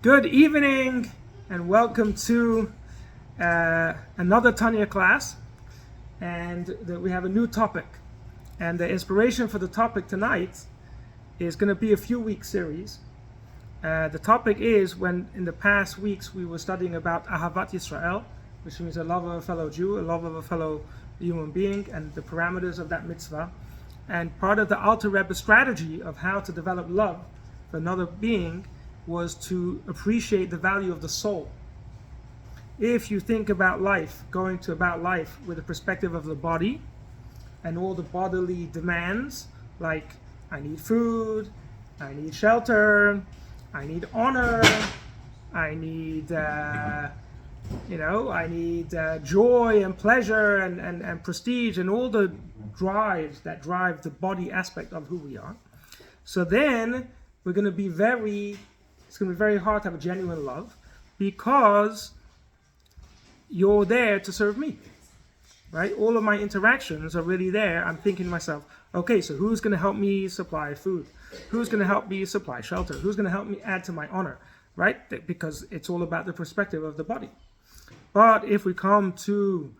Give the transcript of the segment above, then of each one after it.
Good evening and welcome to another Tanya class. And we have a new topic. And the inspiration for the topic tonight is going to be a few week series. The topic is when in the past weeks we were studying about Ahavat Yisrael, which means a love of a fellow Jew, a love of a fellow human being, and the parameters of that mitzvah. And part of the Alter Rebbe strategy of how to develop love for another being was to appreciate the value of the soul. If you think about life, about life with the perspective of the body and all the bodily demands, like I need food, I need shelter, I need honor, I need joy and pleasure and prestige and all the drives that drive the body aspect of who we are. So then it's going to be very hard to have a genuine love because you're there to serve me, right? All of my interactions are really there. I'm thinking to myself, okay, so who's going to help me supply food? Who's going to help me supply shelter? Who's going to help me add to my honor, right? Because it's all about the perspective of the body. But if we come to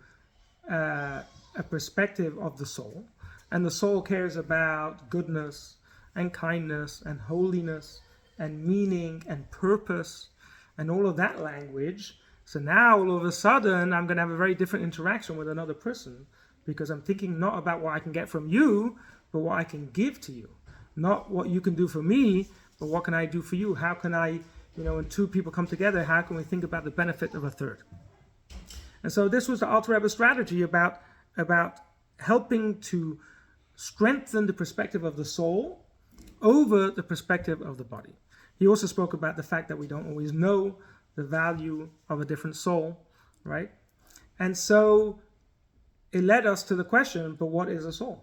a perspective of the soul, and the soul cares about goodness and kindness and holiness and meaning and purpose and all of that language, so now all of a sudden I'm going to have a very different interaction with another person because I'm thinking not about what I can get from you, but what I can give to you. Not what you can do for me, but what can I do for you? How can I, when two people come together, how can we think about the benefit of a third? And so this was the Alter Rebbe strategy about helping to strengthen the perspective of the soul over the perspective of the body. He also spoke about the fact that we don't always know the value of a different soul, right? And so it led us to the question, but what is a soul?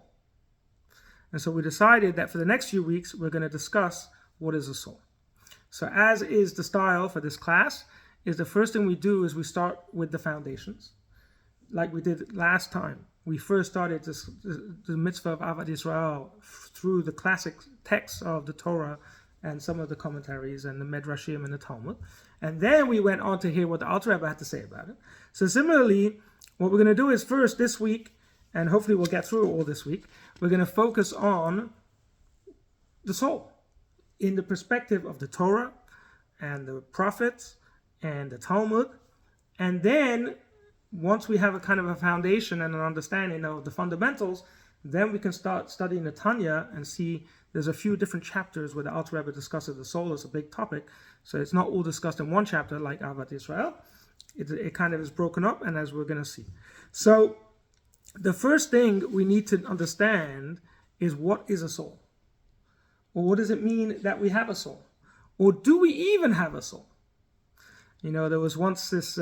And so we decided that for the next few weeks, we're going to discuss what is a soul. So as is the style for this class, is the first thing we do is we start with the foundations. Like we did last time. We first started the mitzvah of Ahavat Yisrael through the classic texts of the Torah and some of the commentaries and the Medrashim and the Talmud. And then we went on to hear what the Alter Rebbe had to say about it. So similarly, what we're going to do is first this week, and hopefully we'll get through it all this week, we're going to focus on the soul in the perspective of the Torah and the prophets and the Talmud. And then once we have a kind of a foundation and an understanding of the fundamentals, then we can start studying the Tanya and see there's a few different chapters where the Alter Rebbe discusses the soul as a big topic. So it's not all discussed in one chapter like Ahavat Yisrael. It kind of is broken up, and as we're going to see. So the first thing we need to understand is what is a soul? Or what does it mean that we have a soul? Or do we even have a soul? There was once this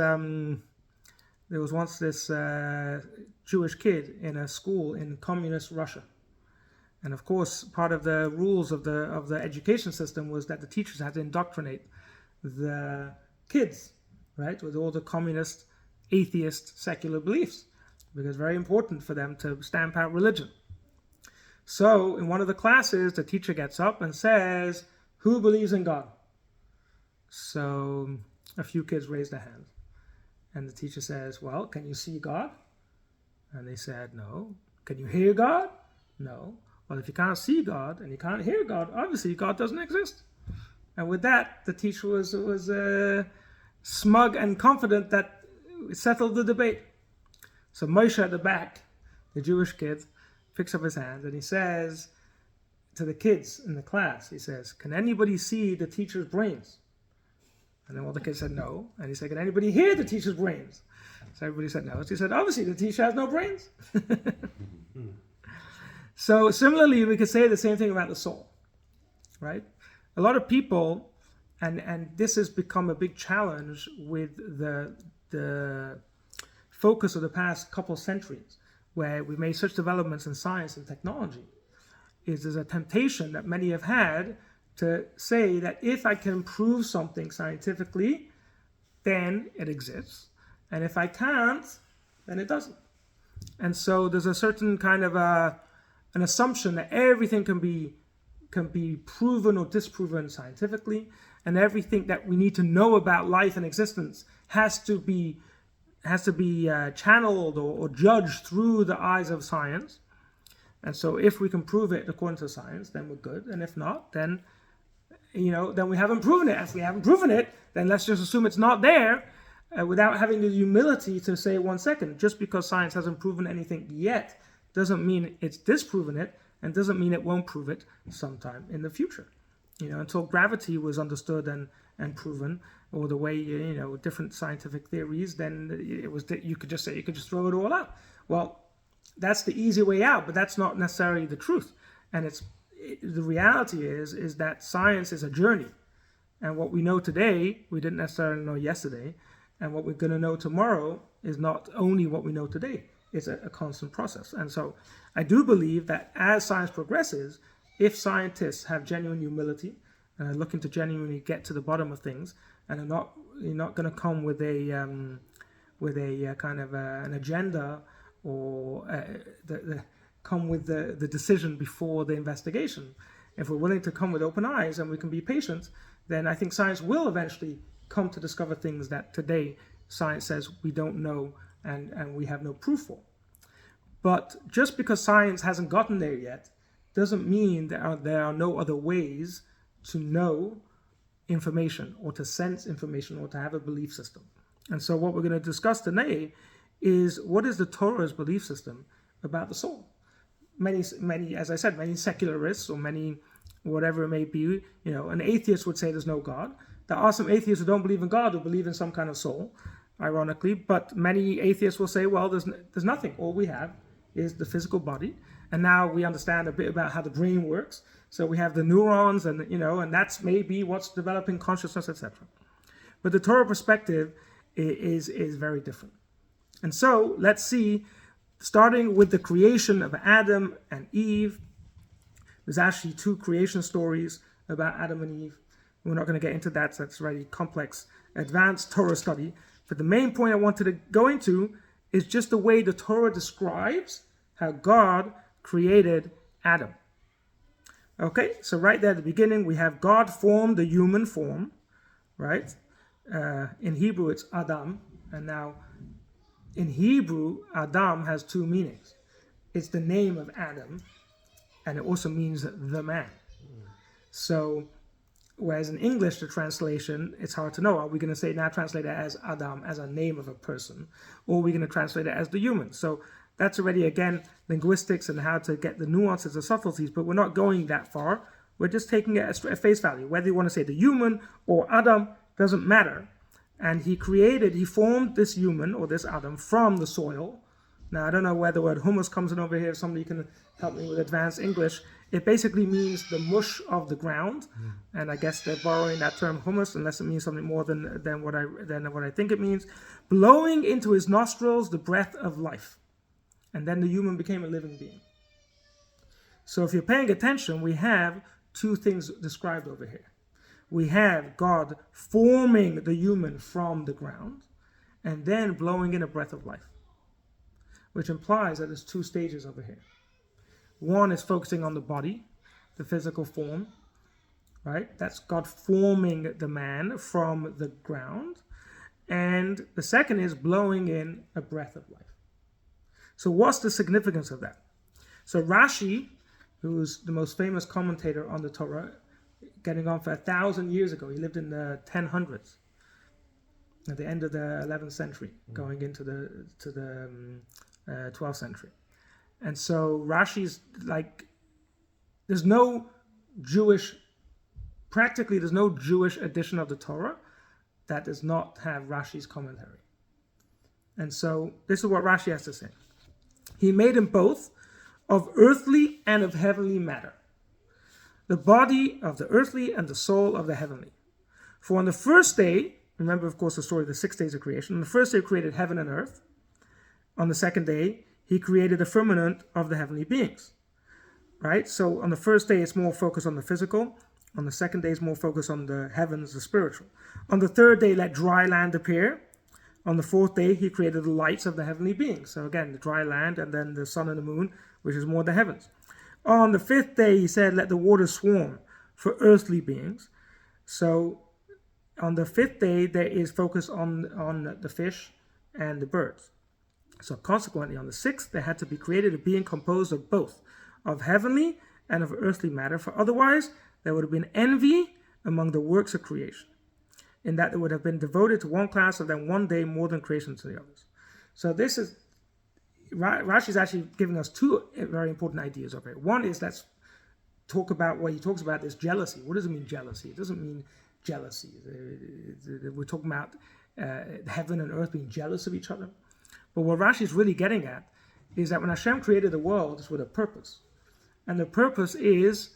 Jewish kid in a school in communist Russia. And of course, part of the rules of the education system was that the teachers had to indoctrinate the kids, right, with all the communist, atheist, secular beliefs, because it's very important for them to stamp out religion. So in one of the classes, the teacher gets up and says, "Who believes in God?" So a few kids raised their hands. And the teacher says, "Well, can you see God?" And they said, "No." "Can you hear God?" "No." "Well, if you can't see God and you can't hear God, obviously God doesn't exist." And with that, the teacher was smug and confident that it settled the debate. So Moshe at the back, the Jewish kid, picks up his hand and he says to the kids in the class, he says, "Can anybody see the teacher's brains?" And then all the kids said no. And he said, "Can anybody hear the teacher's brains?" So everybody said no. So he said, "Obviously the teacher has no brains." So similarly, we could say the same thing about the soul, right? A lot of people, and this has become a big challenge with the focus of the past couple centuries, where we made such developments in science and technology, there's a temptation that many have had to say that if I can prove something scientifically, then it exists. And if I can't, then it doesn't. And so there's a certain kind of an assumption that everything can be proven or disproven scientifically, and everything that we need to know about life and existence has to be channeled or judged through the eyes of science. And so if we can prove it according to science, then we're good. And if not, then then we haven't proven it. If we haven't proven it, then let's just assume it's not there, without having the humility to say, 1 second, just because science hasn't proven anything yet doesn't mean it's disproven it, and doesn't mean it won't prove it sometime in the future. Until gravity was understood and proven, or the way different scientific theories, then it was that you could just throw it all out. Well, that's the easy way out, but that's not necessarily the truth. And the reality is that science is a journey, and what we know today we didn't necessarily know yesterday, and what we're going to know tomorrow is not only what we know today. It's a constant process. And so I do believe that as science progresses, if scientists have genuine humility and are looking to genuinely get to the bottom of things, and are not going to come with a kind of an agenda, or come with the decision before the investigation. If we're willing to come with open eyes and we can be patient, then I think science will eventually come to discover things that today science says we don't know and we have no proof for. But just because science hasn't gotten there yet doesn't mean there are no other ways to know information, or to sense information, or to have a belief system. And so what we're going to discuss today is, what is the Torah's belief system about the soul? Many, as I said, many secularists, or many, whatever it may be, an atheist would say there's no God. There are some atheists who don't believe in God, who believe in some kind of soul, ironically. But many atheists will say, well, there's nothing. All we have is the physical body. And now we understand a bit about how the brain works. So we have the neurons, and and that's maybe what's developing consciousness, etc. But the Torah perspective is very different. And so let's see, starting with the creation of Adam and Eve. There's actually 2 creation stories about Adam and Eve. We're not going to get into that, so that's very complex, advanced Torah study. But the main point I wanted to go into is just the way the Torah describes how God created Adam. Okay, so right there at the beginning, we have God formed the human form, right? In Hebrew, it's Adam. And now, in Hebrew, Adam has 2 meanings. It's the name of Adam, and it also means the man. So, whereas in English, the translation, it's hard to know. Are we going to say now translate it as Adam, as a name of a person, or are we going to translate it as the human? So that's already, again, linguistics and how to get the nuances and subtleties, but we're not going that far. We're just taking it at face value. Whether you want to say the human or Adam, doesn't matter. And he formed this human, or this Adam, from the soil. Now, I don't know where the word humus comes in over here. If somebody can help me with advanced English. It basically means the mush of the ground. And I guess they're borrowing that term humus, unless it means something more than what I think it means. Blowing into his nostrils the breath of life. And then the human became a living being. So if you're paying attention, we have 2 things described over here. We have God forming the human from the ground, and then blowing in a breath of life, which implies that there's 2 stages over here. One is focusing on the body, the physical form, right? That's God forming the man from the ground. And the second is blowing in a breath of life. So what's the significance of that? So Rashi, who's the most famous commentator on the Torah, getting on for 1,000 years ago, he lived in the 1000s, at the end of the 11th century, going into the 12th century. And so Rashi's like, there's no Jewish edition of the Torah that does not have Rashi's commentary. And so this is what Rashi has to say. He made them both of earthly and of heavenly matter, the body of the earthly and the soul of the heavenly. For on the first day, remember, of course, the story of the 6 days of creation. On the first day, he created heaven and earth. On the second day, he created the firmament of the heavenly beings. Right? So on the first day, it's more focused on the physical. On the second day, it's more focused on the heavens, the spiritual. On the third day, let dry land appear. On the 4th day, he created the lights of the heavenly beings. So again, the dry land, and then the sun and the moon, which is more the heavens. On the 5th day, he said, let the waters swarm for earthly beings. So On the fifth day, there is focus on the fish and the birds. So consequently, on the sixth, there had to be created a being composed of both, of heavenly and of earthly matter, for otherwise there would have been envy among the works of creation, in that they would have been devoted to one class of them one day more than creation to the others. So this is, Rashi is actually giving us two very important ideas of it. One is, let's talk about what he talks about, this jealousy. What does it mean, jealousy? It doesn't mean jealousy. We're talking about heaven and earth being jealous of each other. But what Rashi is really getting at is that when Hashem created the world, it's with a purpose. And the purpose is,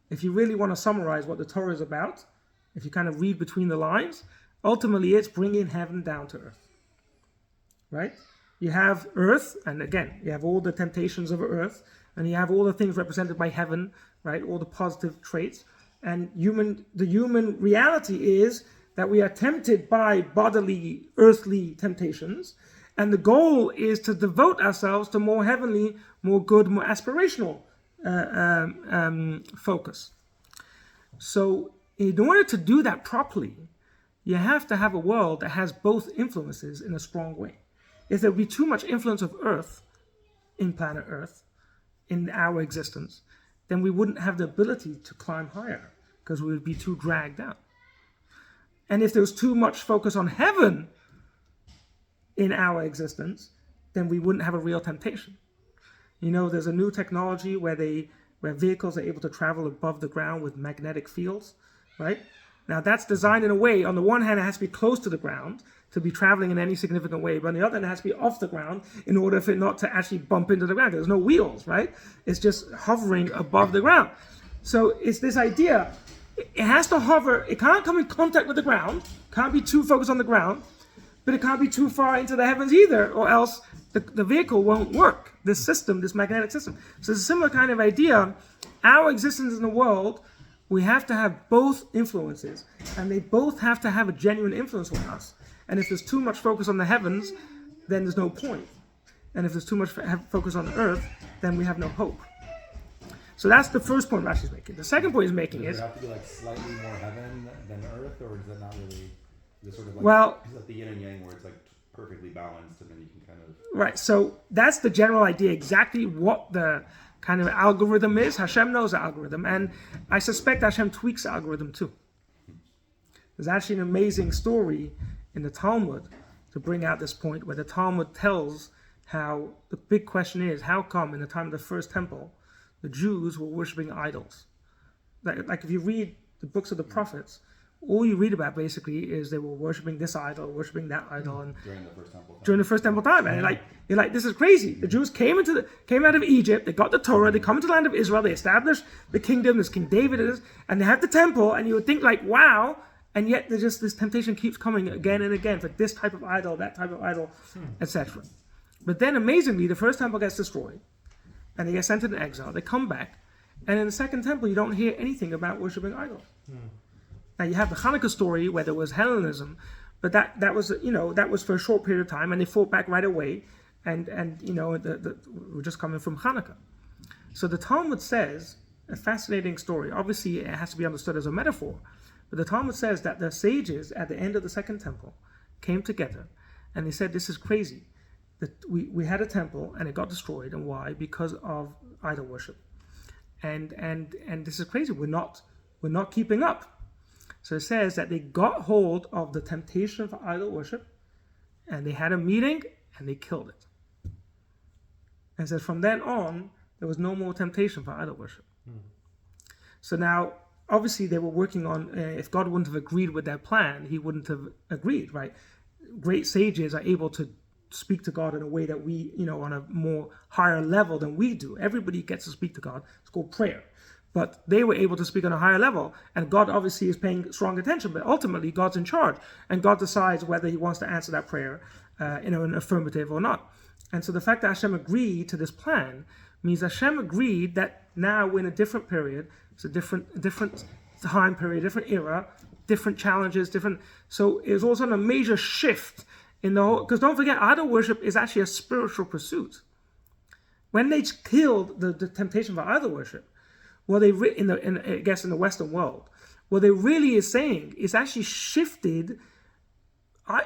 if you really want to summarize what the Torah is about, if you kind of read between the lines, ultimately it's bringing heaven down to earth. Right? You have earth, and again, you have all the temptations of earth, and you have all the things represented by heaven, right? All the positive traits. And the human reality is that we are tempted by bodily, earthly temptations, and the goal is to devote ourselves to more heavenly, more good, more aspirational focus. So in order to do that properly, you have to have a world that has both influences in a strong way. If there would be too much influence of earth in planet Earth, in our existence, then we wouldn't have the ability to climb higher because we would be too dragged down. And if there was too much focus on heaven in our existence, then we wouldn't have a real temptation. You know, there's a new technology where vehicles are able to travel above the ground with magnetic fields, right? Now that's designed in a way, on the one hand, it has to be close to the ground to be traveling in any significant way, but on the other hand, it has to be off the ground in order for it not to actually bump into the ground. There's no wheels, right? It's just hovering above the ground. So it's this idea, it has to hover, it can't come in contact with the ground, can't be too focused on the ground, but it can't be too far into the heavens either, or else the vehicle won't work, this system, this magnetic system. So it's a similar kind of idea. Our existence in the world, we have to have both influences, and they both have to have a genuine influence on us. And if there's too much focus on the heavens, then there's no point. And if there's too much focus on the earth, then we have no hope. So that's the first point Rashi's making. The second point he's making is... Does it have to be like slightly more heaven than earth, or is it not really... Is it sort of like, well, is that the yin and yang where it's like perfectly balanced and then you can kind of... Right, so that's the general idea, exactly what the kind of algorithm is. Hashem knows the algorithm, and I suspect Hashem tweaks the algorithm too. There's actually an amazing story in the Talmud to bring out this point, where the Talmud tells how the big question is, how come in the time of the first temple, the Jews were worshipping idols? Like if you read the books of the prophets, all you read about basically is they were worshipping this idol, worshipping that idol, and during the first temple time. During the first temple time, and you're like, this is crazy. The Jews came out of Egypt, they got the Torah, they come into the land of Israel, they established the kingdom, this King David is, and they have the temple, and you would think like, wow, and yet there's just this temptation keeps coming again and again for this type of idol, that type of idol, etc. But then amazingly, the first temple gets destroyed, and they get sent into exile. They come back, and in the second temple, you don't hear anything about worshipping idols. Now you have the Hanukkah story where there was Hellenism, but that was for a short period of time, and they fought back right away, and we're just coming from Hanukkah. So the Talmud says a fascinating story. Obviously, it has to be understood as a metaphor, but the Talmud says that the sages at the end of the second temple came together, and they said, "This is crazy. That we had a temple and it got destroyed, and why? Because of idol worship, and this is crazy. We're not keeping up." So it says that they got hold of the temptation for idol worship, and they had a meeting, and they killed it. And it says from then on, there was no more temptation for idol worship. So now, obviously, they were working on, if God wouldn't have agreed with their plan, he wouldn't have agreed, right? Great sages are able to speak to God in a way that we, on a more higher level than we do. Everybody gets to speak to God. It's called prayer. But they were able to speak on a higher level, and God obviously is paying strong attention, but ultimately God's in charge, and God decides whether he wants to answer that prayer in an affirmative or not. And so the fact that Hashem agreed to this plan means Hashem agreed that now we're in a different period, it's a different time period, different era, different challenges, so it was also a major shift in the whole, because don't forget, idol worship is actually a spiritual pursuit. When they killed the temptation for idol worship, well, in the Western world, what they really is saying is actually shifted.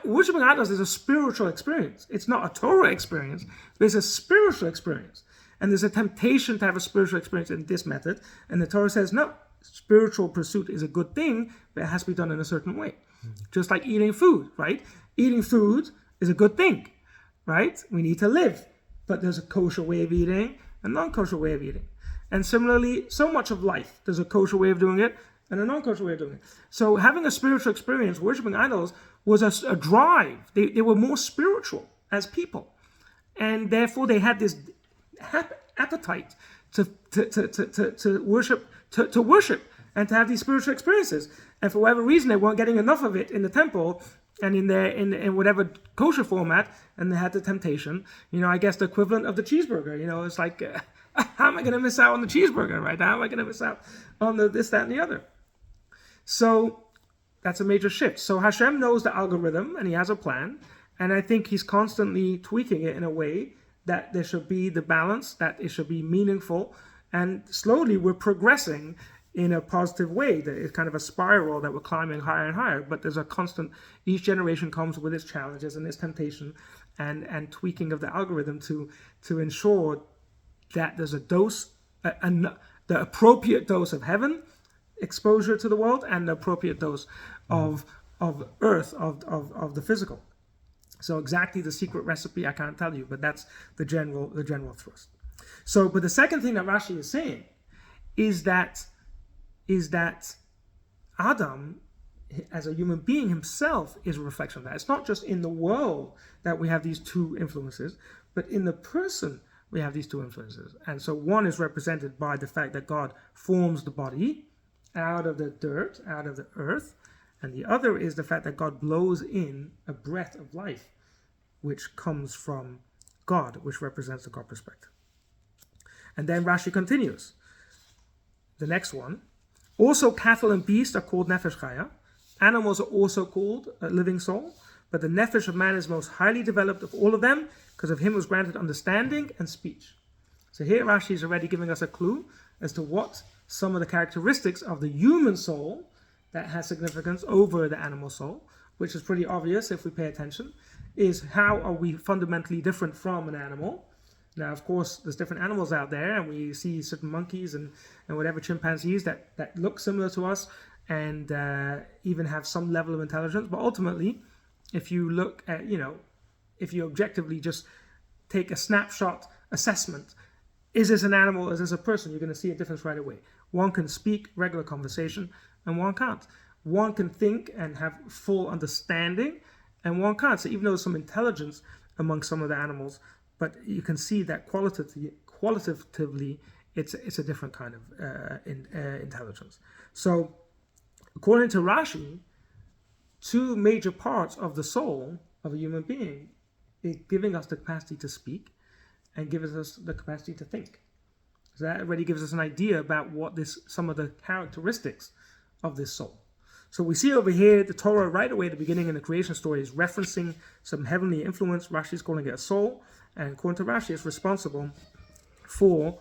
Worshipping idols is a spiritual experience. It's not a Torah experience, but it's a spiritual experience. And there's a temptation to have a spiritual experience in this method. And the Torah says, no, spiritual pursuit is a good thing, but it has to be done in a certain way. Just like eating food, right? Eating food is a good thing, right? We need to live. But there's a kosher way of eating, a non-kosher way of eating. And similarly, so much of life, there's a kosher way of doing it and a non-kosher way of doing it. So having a spiritual experience, worshipping idols, was a drive. They were more spiritual as people. And therefore they had this appetite to worship, to worship and to have these spiritual experiences. And for whatever reason, they weren't getting enough of it in the temple and in whatever kosher format, and they had the temptation. I guess the equivalent of the cheeseburger. It's like, how am I going to miss out on the cheeseburger, right? How am I going to miss out on this, that, and the other? So that's a major shift. So Hashem knows the algorithm, and he has a plan, and I think he's constantly tweaking it in a way that there should be the balance, that it should be meaningful, and slowly we're progressing in a positive way. That it's kind of a spiral that we're climbing higher and higher, but there's a constant, each generation comes with its challenges and its temptation and tweaking of the algorithm to ensure that there's a dose, the appropriate dose of heaven, exposure to the world, and the appropriate dose of earth, of the physical. So exactly the secret recipe I can't tell you, but that's the general thrust. So, but the second thing that Rashi is saying is that Adam, as a human being himself, is a reflection of that. It's not just in the world that we have these two influences, but in the person we have these two influences. And so one is represented by the fact that God forms the body out of the dirt, out of the earth, and the other is the fact that God blows in a breath of life, which comes from God, which represents the God perspective. And then Rashi continues. The next one. Also, cattle and beasts are called nefesh chaya. Animals are also called a living soul. But the nefesh of man is most highly developed of all of them, because of him was granted understanding and speech. So here Rashi is already giving us a clue as to what some of the characteristics of the human soul that has significance over the animal soul, which is pretty obvious if we pay attention, is how are we fundamentally different from an animal. Now, of course, there's different animals out there, and we see certain monkeys and whatever chimpanzees that look similar to us and even have some level of intelligence. But ultimately, if you look at, if you objectively just take a snapshot assessment, is this an animal, is this a person, you're going to see a difference right away. One can speak regular conversation, and one can't. One can think and have full understanding, and one can't. So even though there's some intelligence among some of the animals, but you can see that qualitatively, it's a different kind of intelligence. So, according to Rashi, two major parts of the soul of a human being is giving us the capacity to speak and giving us the capacity to think. So that already gives us an idea about what some of the characteristics of this soul. So we see over here the Torah right away at the beginning in the creation story is referencing some heavenly influence. Rashi is calling it a soul, and according to Rashi, it's responsible for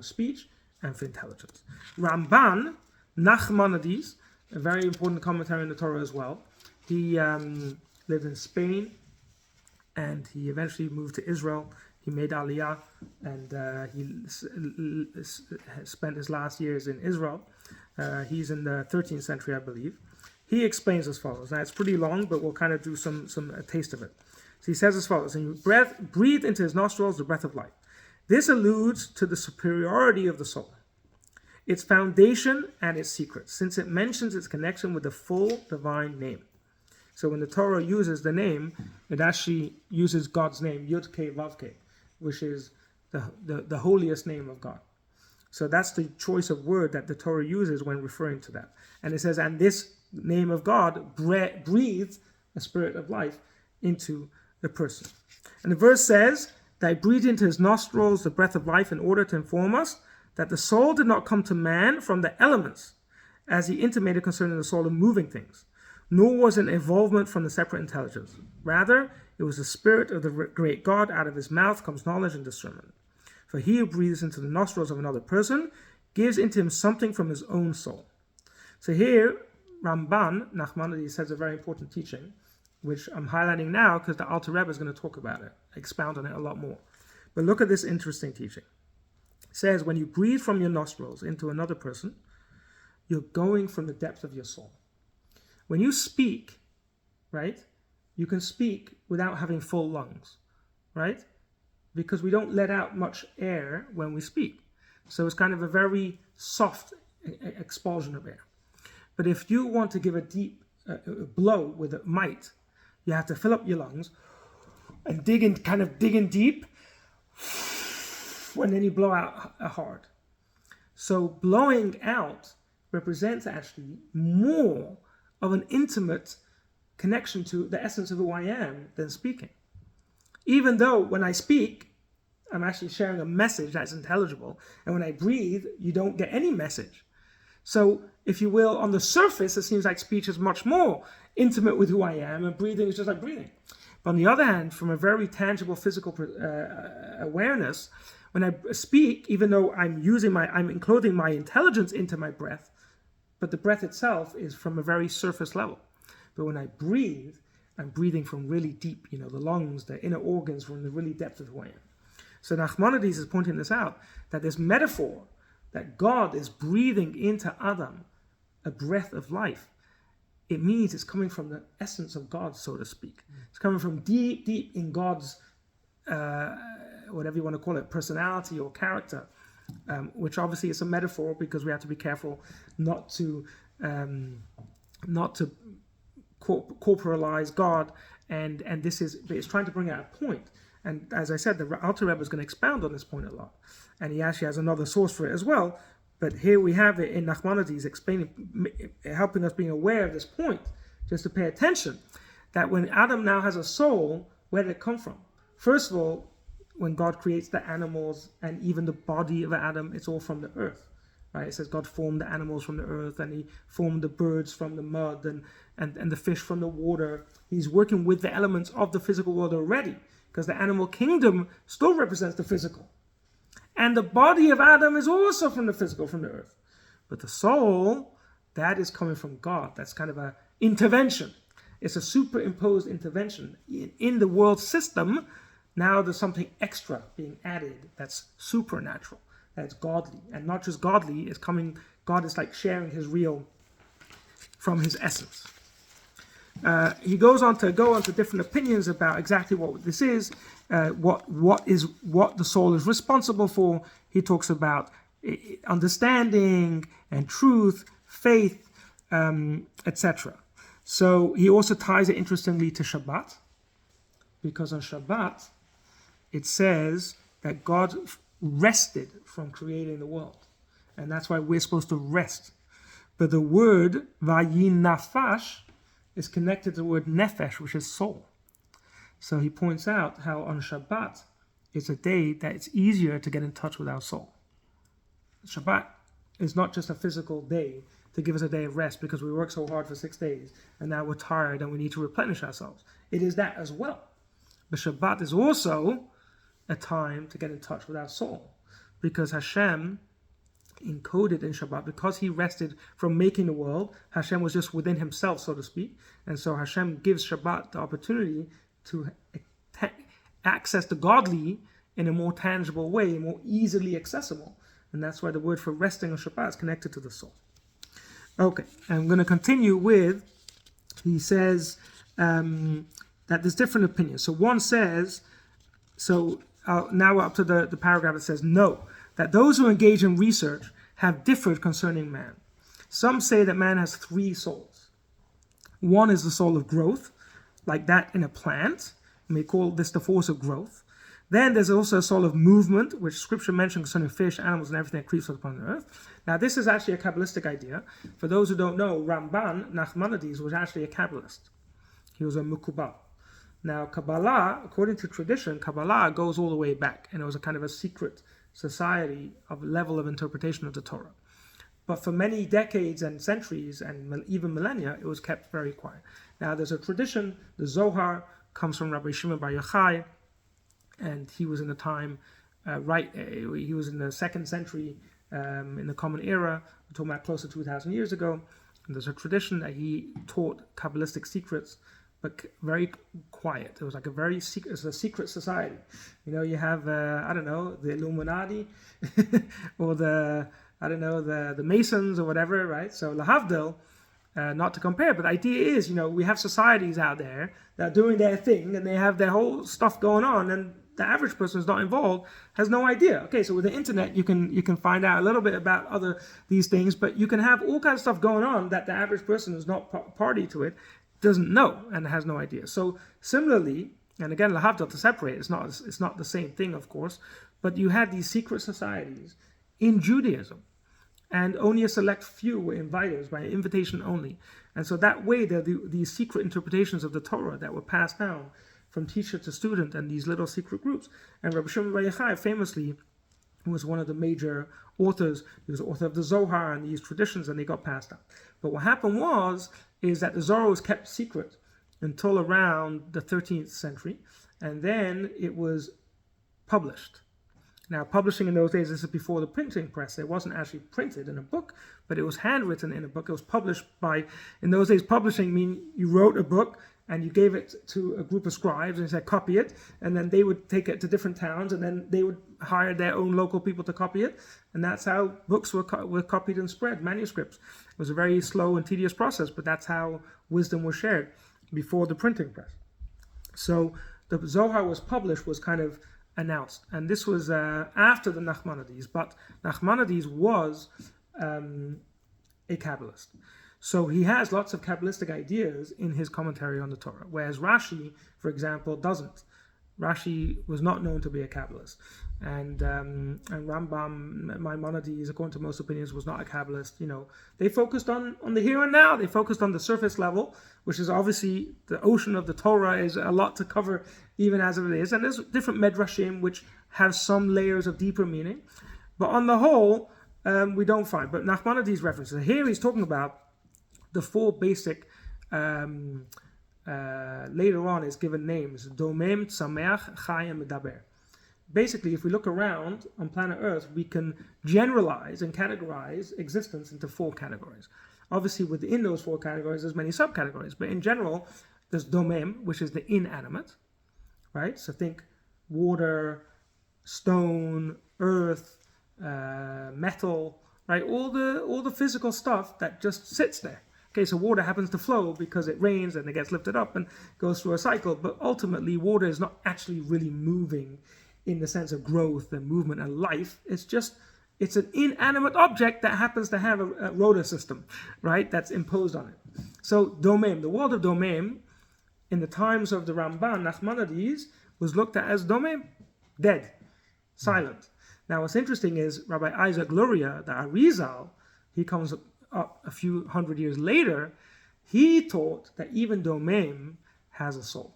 speech and for intelligence. Ramban Nachmanides, a very important commentary in the Torah as well. He lived in Spain, and he eventually moved to Israel. He made Aliyah, and he spent his last years in Israel. He's in the 13th century, I believe. He explains as follows. Now, it's pretty long, but we'll kind of do a taste of it. So he says as follows, and you breathe into his nostrils the breath of life. This alludes to the superiority of the soul, its foundation and its secret, since it mentions its connection with the full divine name. So when the Torah uses the name, it actually uses God's name, Yud-Kei Vav-Kei, which is the holiest name of God. So that's the choice of word that the Torah uses when referring to that. And it says, and this name of God breathes a spirit of life into the person. And the verse says that he breathed into his nostrils the breath of life in order to inform us that the soul did not come to man from the elements, as he intimated concerning the soul of moving things, nor was an evolvement from the separate intelligence. Rather, it was the spirit of the great God. Out of his mouth comes knowledge and discernment. For he who breathes into the nostrils of another person gives into him something from his own soul. So here, Ramban, Nachmanides, says a very important teaching, which I'm highlighting now because the Alter Rebbe is going to talk about it, expound on it a lot more. But look at this interesting teaching. It says, when you breathe from your nostrils into another person, you're going from the depth of your soul. When you speak, right, you can speak without having full lungs, right? Because we don't let out much air when we speak. So it's kind of a very soft expulsion of air. But if you want to give a deep blow with a might, you have to fill up your lungs and dig in deep, and then you blow out hard. So blowing out represents actually more of an intimate connection to the essence of who I am than speaking. Even though when I speak, I'm actually sharing a message that's intelligible, and when I breathe, you don't get any message. So, if you will, on the surface, it seems like speech is much more intimate with who I am, and breathing is just like breathing. But on the other hand, from a very tangible physical awareness, when I speak, even though I'm enclosing my intelligence into my breath, but the breath itself is from a very surface level. But when I breathe, I'm breathing from really deep, the lungs, the inner organs, from the really depth of who I am. So Nachmanides is pointing this out, that this metaphor that God is breathing into Adam a breath of life, it means it's coming from the essence of God, so to speak. It's coming from deep, deep in God's, whatever you want to call it, personality or character, which obviously is a metaphor because we have to be careful not to corporalize God, and it's trying to bring out a point. And as I said, the Alter Rebbe is going to expound on this point a lot, and he actually has another source for it as well. But here we have it in Nachmanides explaining, helping us being aware of this point, just to pay attention, that when Adam now has a soul, where did it come from? First of all, when God creates the animals and even the body of Adam, it's all from the earth. Right? It says God formed the animals from the earth, and he formed the birds from the mud and the fish from the water. He's working with the elements of the physical world already, because the animal kingdom still represents the physical. And the body of Adam is also from the physical, from the earth. But the soul, that is coming from God. That's kind of an intervention. It's a superimposed intervention. In the world system, now there's something extra being added that's supernatural, that's godly. And not just godly, it's coming, God is like sharing his real from his essence. He goes on to go into different opinions about exactly what this is, what the soul is responsible for. He talks about understanding and truth, faith, etc. So he also ties it interestingly to Shabbat, because on Shabbat it says that God rested from creating the world, and that's why we're supposed to rest. But the word vayinafash is connected to the word nefesh, which is soul. So he points out how on Shabbat it's a day that it's easier to get in touch with our soul. Shabbat is not just a physical day to give us a day of rest because we work so hard for 6 days and now we're tired and we need to replenish ourselves. It is that as well. But Shabbat is also a time to get in touch with our soul, because Hashem encoded in Shabbat, because he rested from making the world, Hashem was just within himself, so to speak. And so Hashem gives Shabbat the opportunity to access the godly in a more tangible way, more easily accessible. And that's why the word for resting on Shabbat is connected to the soul. Okay, I'm going to continue with, he says that there's different opinions. So one says, now we're up to the paragraph that says, no, that those who engage in research have differed concerning man. Some say that man has 3 souls. One is the soul of growth, like that in a plant. We may call this the force of growth. Then there's also a soul of movement, which scripture mentions concerning fish, animals, and everything that creeps upon the earth. Now, this is actually a Kabbalistic idea. For those who don't know, Ramban, Nachmanides, was actually a Kabbalist. He was a Mukubal. Now, Kabbalah, according to tradition, Kabbalah goes all the way back, and it was a kind of a secret society of level of interpretation of the Torah. But for many decades and centuries, and even millennia, it was kept very quiet. Now, there's a tradition, the Zohar comes from Rabbi Shimon Bar Yochai, and he was in the time, he was in the 2nd century in the Common Era. We're talking about close to 2,000 years ago. And there's a tradition that he taught Kabbalistic secrets, but very quiet. It was like it was a secret society. You know, you have, I don't know, the Illuminati or the Masons or whatever, right? So lahavdil, not to compare, but the idea is, you know, we have societies out there that are doing their thing and they have their whole stuff going on, and the average person who's not involved has no idea. Okay, so with the internet, you can find out a little bit about these things, but you can have all kinds of stuff going on that the average person who's not party to it doesn't know and has no idea. So similarly, and again, lahavdil, to separate, it's not the same thing, of course, but you had these secret societies in Judaism, and only a select few were invited by invitation only. And so that way, there are these secret interpretations of the Torah that were passed down from teacher to student, and these little secret groups. And Rabbi Shimon Bar Yochai famously was one of the major authors. He was the author of the Zohar and these traditions, and they got passed down. But what happened is that the Zohar was kept secret until around the 13th century, and then it was published. Now, publishing in those days, this is before the printing press. It wasn't actually printed in a book, but it was handwritten in a book. It was published in those days, publishing mean you wrote a book and you gave it to a group of scribes and said, copy it. And then they would take it to different towns, and then they would hire their own local people to copy it. And that's how books were copied and spread, manuscripts. It was a very slow and tedious process, but that's how wisdom was shared before the printing press. So the Zohar was published, was kind of announced, and this was after the Nachmanides, but Nachmanides was a Kabbalist, so he has lots of Kabbalistic ideas in his commentary on the Torah, whereas Rashi, for example, doesn't. Rashi was not known to be a Kabbalist, and Rambam, Maimonides, according to most opinions, was not a Kabbalist. You know, they focused on the here and now. They focused on the surface level, which is obviously the ocean of the Torah is a lot to cover, even as it is. And there's different medrashim which have some layers of deeper meaning, but on the whole, we don't find. But Nachmanides references here, he's talking about the four basic. Later on is given names: Domem, Tzameach, Chai, and Medaber. Basically, if we look around on planet Earth, we can generalize and categorize existence into four categories. Obviously, within those four categories, there's many subcategories, but in general, there's Domem, which is the inanimate, right? So think water, stone, earth, metal, right? All the physical stuff that just sits there. Okay, so water happens to flow because it rains and it gets lifted up and goes through a cycle, but ultimately water is not actually really moving in the sense of growth and movement and life. It's an inanimate object that happens to have a rotor system, right, that's imposed on it. So Domem, the world of Domem, in the times of the Ramban, Nachmanides, was looked at as Domem, dead, silent. Now what's interesting is Rabbi Isaac Luria, the Arizal, he comes up a few hundred years later, he taught that even Domem has a soul.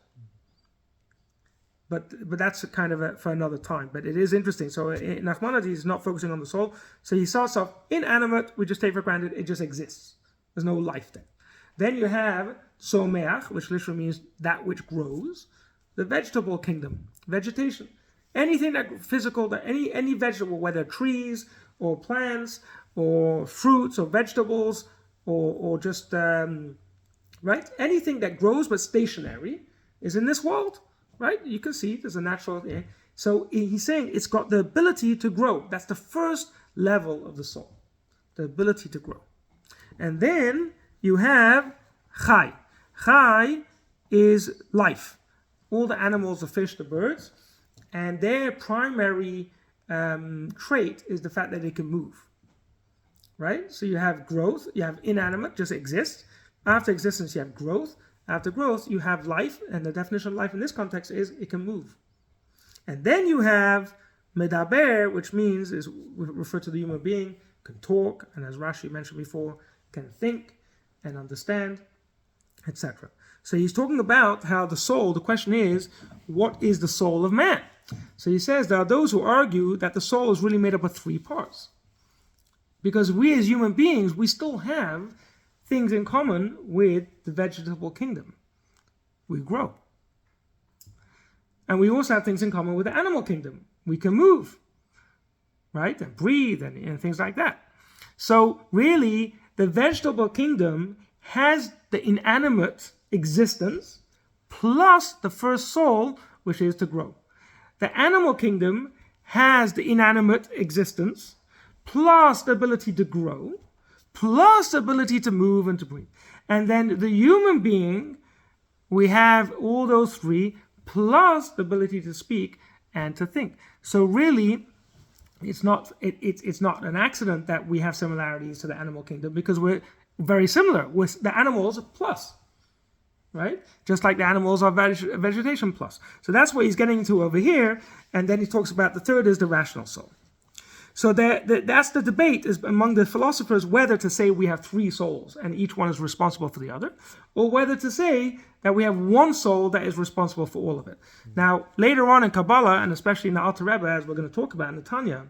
But that's kind of for another time. But it is interesting. So Nachmanides is not focusing on the soul. So he saw stuff inanimate, we just take for granted, it just exists. There's no life there. Then you have Someach, which literally means that which grows. The vegetable kingdom, vegetation. Anything that physical, that any vegetable, whether trees or plants, or fruits or vegetables or just right, anything that grows but stationary is in this world, right? You can see there's a natural thing. So he's saying it's got the ability to grow. That's the first level of the soul, the ability to grow. And then you have Chai. Chai is life. All the animals, the fish, the birds, and their primary trait is the fact that they can move. Right? So you have growth, you have inanimate, just exists. After existence, you have growth. After growth, you have life, and the definition of life in this context is it can move. And then you have Medaber, which means is referred to the human being, can talk, and as Rashi mentioned before, can think and understand, etc. So he's talking about how the soul, the question is, what is the soul of man? So he says there are those who argue that the soul is really made up of three parts. Because we as human beings, we still have things in common with the vegetable kingdom. We grow. And we also have things in common with the animal kingdom. We can move. right? And breathe and things like that. So really, the vegetable kingdom has the inanimate existence plus the first soul, which is to grow. The animal kingdom has the inanimate existence plus the ability to grow, plus the ability to move and to breathe. And then the human being, we have all those three, plus the ability to speak and to think. So really, it's not an accident that we have similarities to the animal kingdom, because we're very similar with the animals plus, right? Just like the animals are vegetation plus. So that's what he's getting to over here. And then he talks about the third is the rational soul. So that's the debate is among the philosophers, whether to say we have three souls and each one is responsible for the other, or whether to say that we have one soul that is responsible for all of it. Now, later on in Kabbalah, and especially in the Alter Rebbe, as we're going to talk about in the Tanya,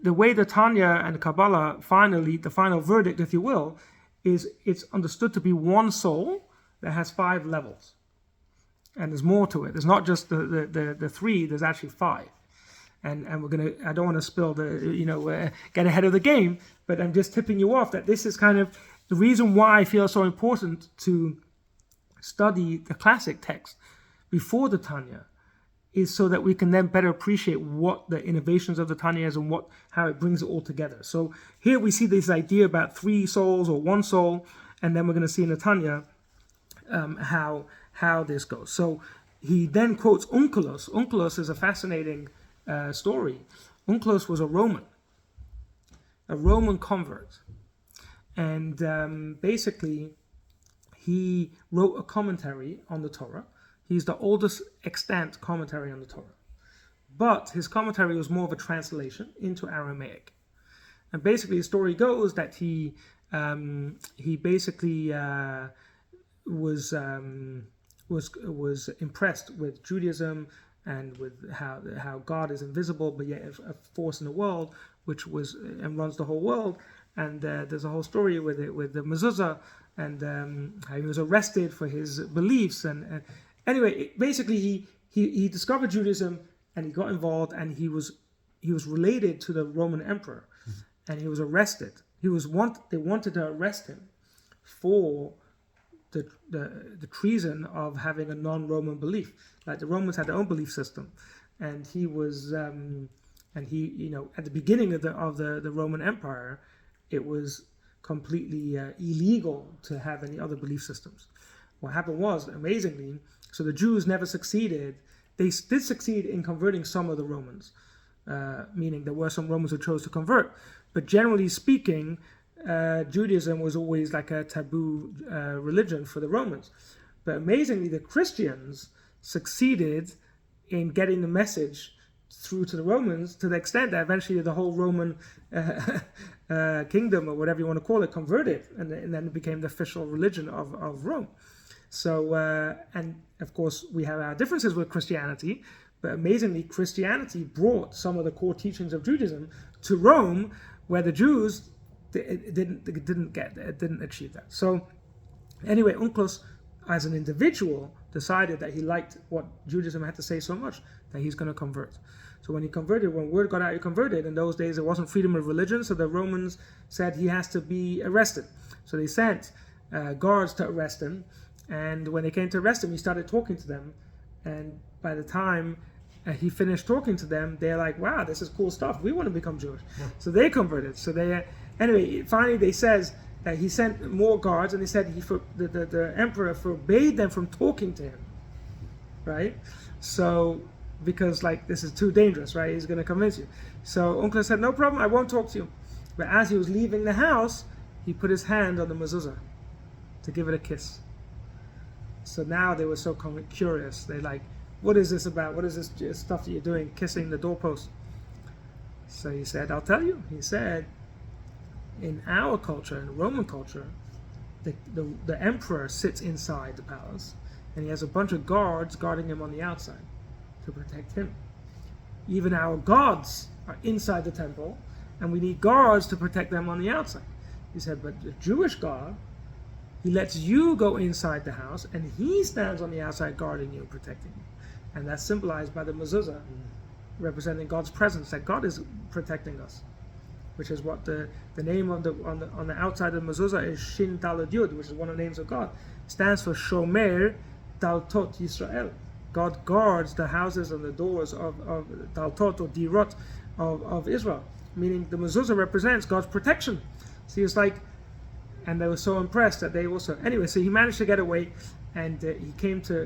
the way the Tanya and the Kabbalah finally, the final verdict, if you will, is it's understood to be one soul that has 5 levels. And there's more to it. There's not just the 3, there's actually 5. And we're gonna. I don't want to spill get ahead of the game, but I'm just tipping you off that this is kind of the reason why I feel so important to study the classic text before the Tanya, is so that we can then better appreciate what the innovations of the Tanya is and how it brings it all together. So here we see this idea about 3 souls or 1 soul, and then we're going to see in the Tanya how this goes. So he then quotes Onkelos. Onkelos is a fascinating story. Onkelos was a Roman convert, and basically he wrote a commentary on the Torah. He's the oldest extant commentary on the Torah, but his commentary was more of a translation into Aramaic. And basically, the story goes that he basically was impressed with Judaism and with how God is invisible, but yet a force in the world, which was and runs the whole world. And there's a whole story with the mezuzah, and how he was arrested for his beliefs. And anyway, basically he discovered Judaism and he got involved, and he was related to the Roman emperor, and he was arrested. They wanted to arrest him for the treason of having a non-Roman belief. Like the Romans had their own belief system, and he was at the beginning of the Roman Empire, it was completely illegal to have any other belief systems. What happened was, amazingly, so the Jews never succeeded. They did succeed in converting some of the Romans, meaning there were some Romans who chose to convert, but generally speaking, Judaism was always like a taboo religion for the Romans. But amazingly, the Christians succeeded in getting the message through to the Romans, to the extent that eventually the whole Roman kingdom, or whatever you want to call it, converted, and then it became the official religion of Rome. So, and of course, we have our differences with Christianity, but amazingly, Christianity brought some of the core teachings of Judaism to Rome, where the Jews didn't achieve that. So anyway, Onkelos, as an individual, decided that he liked what Judaism had to say so much that he's going to convert. So when he converted, when word got out he converted, in those days there wasn't freedom of religion, so the Romans said he has to be arrested. So they sent guards to arrest him, and when they came to arrest him, he started talking to them, and by the time he finished talking to them, they're like, wow, this is cool stuff, we want to become Jewish. Yeah. So they converted. So anyway, finally they says that he sent more guards, and they said the emperor forbade them from talking to him, right? So, because like this is too dangerous, right? He's going to convince you. So Onkelos said, no problem, I won't talk to you. But as he was leaving the house, he put his hand on the mezuzah to give it a kiss. So now they were so curious. They like, what is this about? What is this stuff that you're doing, kissing the doorpost? So he said, I'll tell you. He said, in our culture, in Roman culture, the emperor sits inside the palace, and he has a bunch of guards guarding him on the outside to protect him. Even our gods are inside the temple, and we need guards to protect them on the outside. He said, but the Jewish God, he lets you go inside the house, and he stands on the outside guarding you and protecting you. And that's symbolized by the mezuzah, representing God's presence, that God is protecting us, which is what the name on the outside of the mezuzah is Shin Daled Yud, which is one of the names of God. It stands for Shomer Daltot Yisrael. God guards the houses and the doors of Daltot or Dirot of Israel, meaning the mezuzah represents God's protection. See, it's like, and they were so impressed that they also, anyway, so he managed to get away, and he came to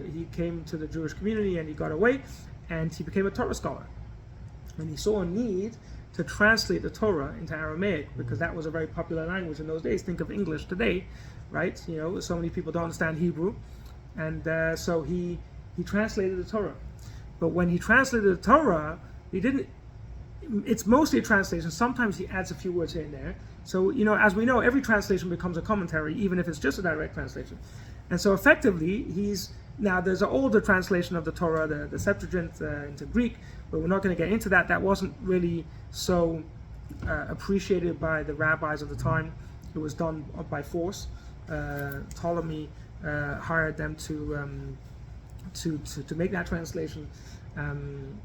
the Jewish community, and he got away, and he became a Torah scholar, and he saw a need to translate the Torah into Aramaic, because that was a very popular language in those days. Think of English today, right? You know, so many people don't understand Hebrew, and so he translated the Torah. But when he translated the Torah, he didn't. It's mostly a translation. Sometimes he adds a few words here and there. So, you know, as we know, every translation becomes a commentary, even if it's just a direct translation. And so effectively, now there's an older translation of the Torah, the Septuagint into Greek, but we're not going to get into that. That wasn't really so appreciated by the rabbis of the time. It was done by force. Ptolemy hired them to make that translation, and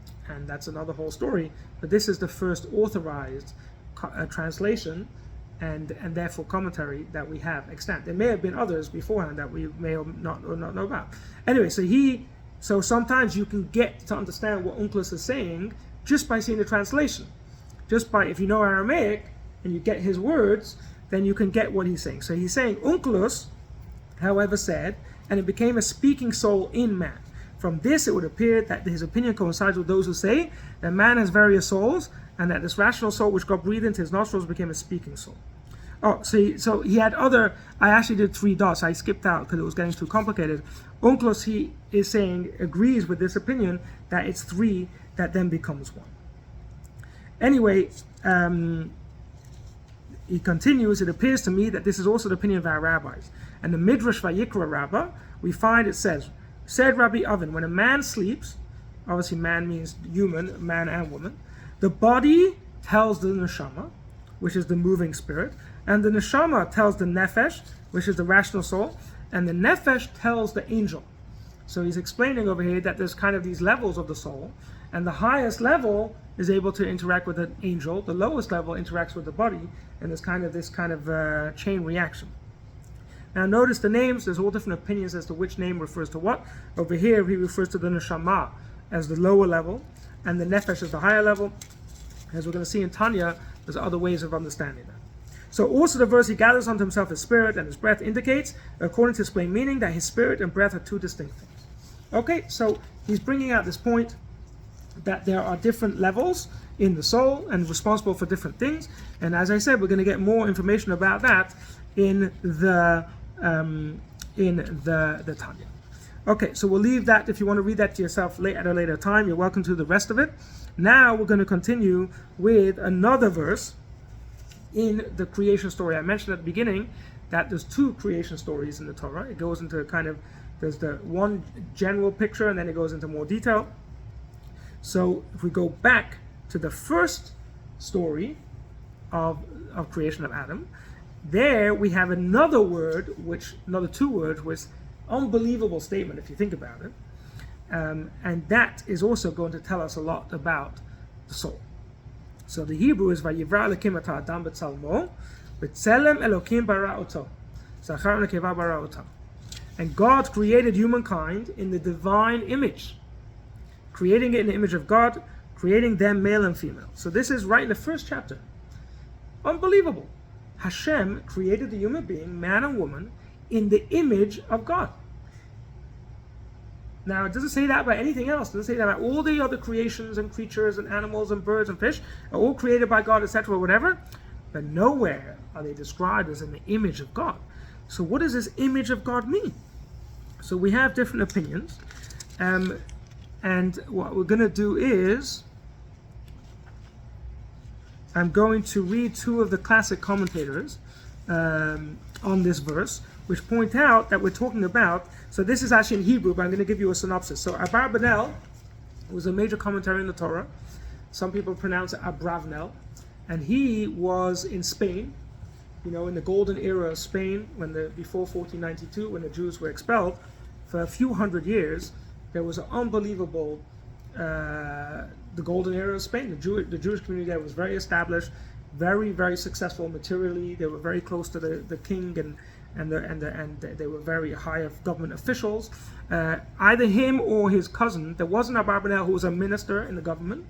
that's another whole story. But this is the first authorized translation and therefore commentary that we have extant. There may have been others beforehand that we may or not know about. Anyway, so sometimes you can get to understand what Onkelos is saying just by seeing the translation. Just by, if you know Aramaic and you get his words, then you can get what he's saying. So he's saying, Onkelos, however, said, and it became a speaking soul in man. From this it would appear that his opinion coincides with those who say that man has various souls, and that this rational soul which God breathed into his nostrils became a speaking soul. Oh, so he had other, I actually did 3 dots, I skipped out because it was getting too complicated. Onkelos, he is saying, agrees with this opinion that it's 3 that then becomes 1. Anyway, he continues, it appears to me that this is also the opinion of our rabbis. And the Midrash Vayikra Rabbah, we find it says, said Rabbi Oven, when a man sleeps, obviously man means human, man and woman, the body tells the neshama, which is the moving spirit, and the neshama tells the nefesh, which is the rational soul, and the nefesh tells the angel. So he's explaining over here that there's kind of these levels of the soul, and the highest level is able to interact with an angel, the lowest level interacts with the body, and there's this kind of chain reaction. Now notice the names, there's all different opinions as to which name refers to what. Over here he refers to the neshama as the lower level, and the nefesh as the higher level. As we're going to see in Tanya, there's other ways of understanding that. So also the verse, he gathers unto himself his spirit and his breath, indicates, according to his plain meaning, that his spirit and breath are 2 distinct things. Okay, so he's bringing out this point that there are different levels in the soul and responsible for different things. And as I said, we're going to get more information about that in the Tanya. Okay, so we'll leave that. If you want to read that to yourself at a later time, you're welcome to the rest of it. Now we're going to continue with another verse in the creation story. I mentioned at the beginning that there's 2 creation stories in the Torah. It goes into there's the one general picture, and then it goes into more detail. So if we go back to the first story of creation of Adam, there we have another 2 words, which unbelievable statement if you think about it, and that is also going to tell us a lot about the soul. So the Hebrew is Vayivra Elokim et ha'adam b'tzalmo, b'tzelem Elokim bara oto, zachar v'nekeva bara otam. And God created humankind in the divine image, creating it in the image of God, creating them male and female. So this is right in the first chapter. Unbelievable. Hashem created the human being, man and woman, in the image of God. Now, it doesn't say that about anything else. It doesn't say that about all the other creations and creatures and animals and birds and fish, are all created by God, etc., whatever. But nowhere are they described as in the image of God. So what does this image of God mean? So we have different opinions. And what we're going to do is, I'm going to read 2 of the classic commentators on this verse, which point out that we're talking about, so this is actually in Hebrew, but I'm going to give you a synopsis. So Abarbanel was a major commentary in the Torah. Some people pronounce it Abravnel. And he was in Spain, in the golden era of Spain, before 1492, when the Jews were expelled. For a few hundred years, there was an unbelievable the golden era of Spain. The Jewish community there was very established, very, very successful materially. They were very close to the king, and they were very high of government officials. Either him or his cousin. There wasn't Abarbanel who was a minister in the government,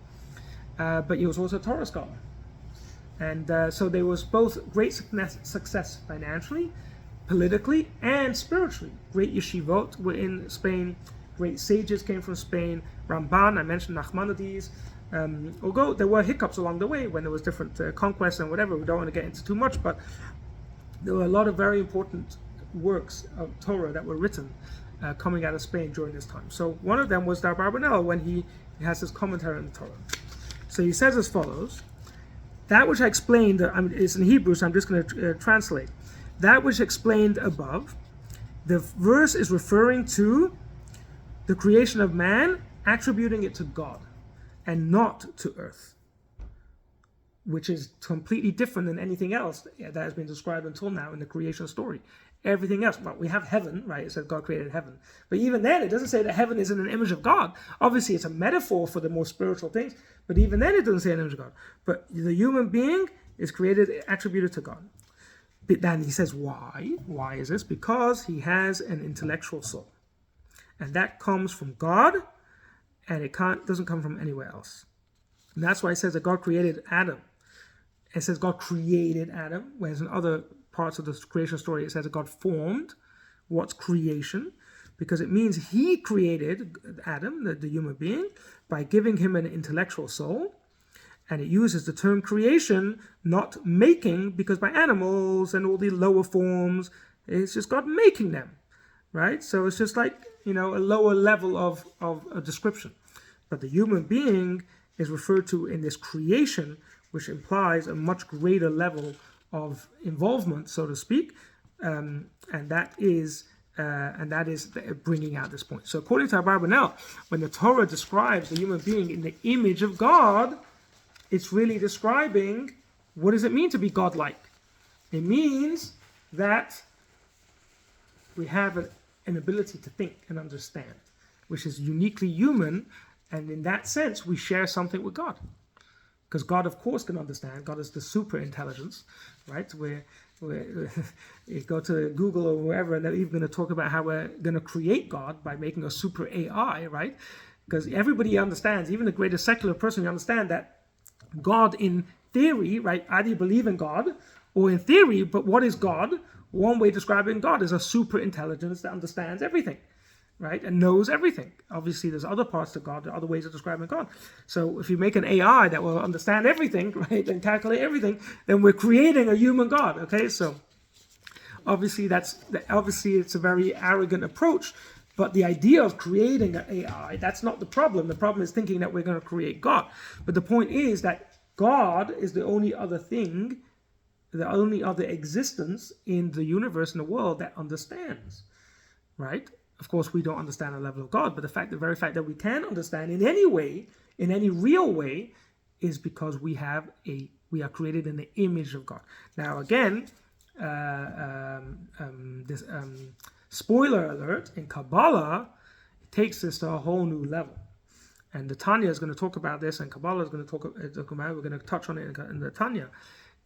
but he was also a Torah scholar. And so there was both great success financially, politically, and spiritually. Great yeshivot were in Spain. Great sages came from Spain. Ramban, I mentioned Nachmanides. Although there were hiccups along the way when there was different conquests and whatever, we don't want to get into too much, but there were a lot of very important works of Torah that were written coming out of Spain during this time. So one of them was the Abarbanel when he has his commentary on the Torah. So he says as follows: that which I explained, it's in Hebrew, so I'm just going to translate. That which explained above, the verse is referring to the creation of man, attributing it to God and not to earth, which is completely different than anything else that has been described until now in the creation story. Everything else, well, we have heaven, right? It says God created heaven. But even then, it doesn't say that heaven is in an image of God. Obviously, it's a metaphor for the more spiritual things, but even then, it doesn't say an image of God. But the human being is created, attributed to God. But then he says, why? Why is this? Because he has an intellectual soul. And that comes from God, and it doesn't come from anywhere else. And that's why it says that God created Adam. It says God created Adam, whereas in other parts of the creation story it says that God formed. What's creation? Because it means he created Adam, the human being, by giving him an intellectual soul. And it uses the term creation, not making, because by animals and all the lower forms, it's just God making them, right? So it's just like, a lower level of a description. But the human being is referred to in this creation, which implies a much greater level of involvement, so to speak, and that is bringing out this point. So according to Abarbanel, when the Torah describes the human being in the image of God, it's really describing what does it mean to be godlike. It means that we have an ability to think and understand, which is uniquely human, and in that sense, we share something with God. Because God, of course, can understand. God is the super intelligence, right? You go to Google or wherever, and they're even going to talk about how we're going to create God by making a super AI, right? Because everybody understands, even the greatest secular person, you understand that God, in theory, right? Either you believe in God, or in theory, but what is God? One way of describing God is a super intelligence that understands everything, right? And knows everything. Obviously, there's other parts to God, other ways of describing God. So if you make an AI that will understand everything, right, and calculate everything, then we're creating a human God, okay? So obviously, it's a very arrogant approach, but the idea of creating an AI, that's not the problem. The problem is thinking that we're going to create God. But the point is that God is the only other thing, the only other existence in the universe, in the world, that understands, right? Of course, we don't understand the level of God, but the very fact that we can understand in any way, in any real way, is because we are created in the image of God. Now, again, spoiler alert, in Kabbalah, it takes this to a whole new level. And the Tanya is going to talk about this, and Kabbalah is going to talk about it. We're going to touch on it in the Tanya,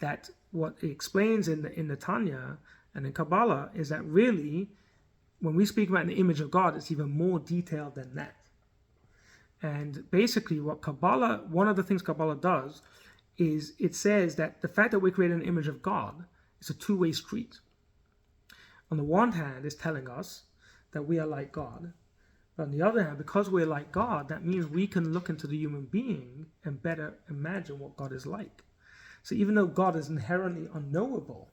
that what it explains in the Tanya and in Kabbalah is that really, when we speak about the image of God, it's even more detailed than that. And basically one of the things Kabbalah does is it says that the fact that we create an image of God is a two-way street. On the one hand, it's telling us that we are like God. But on the other hand, because we're like God, that means we can look into the human being and better imagine what God is like. So even though God is inherently unknowable,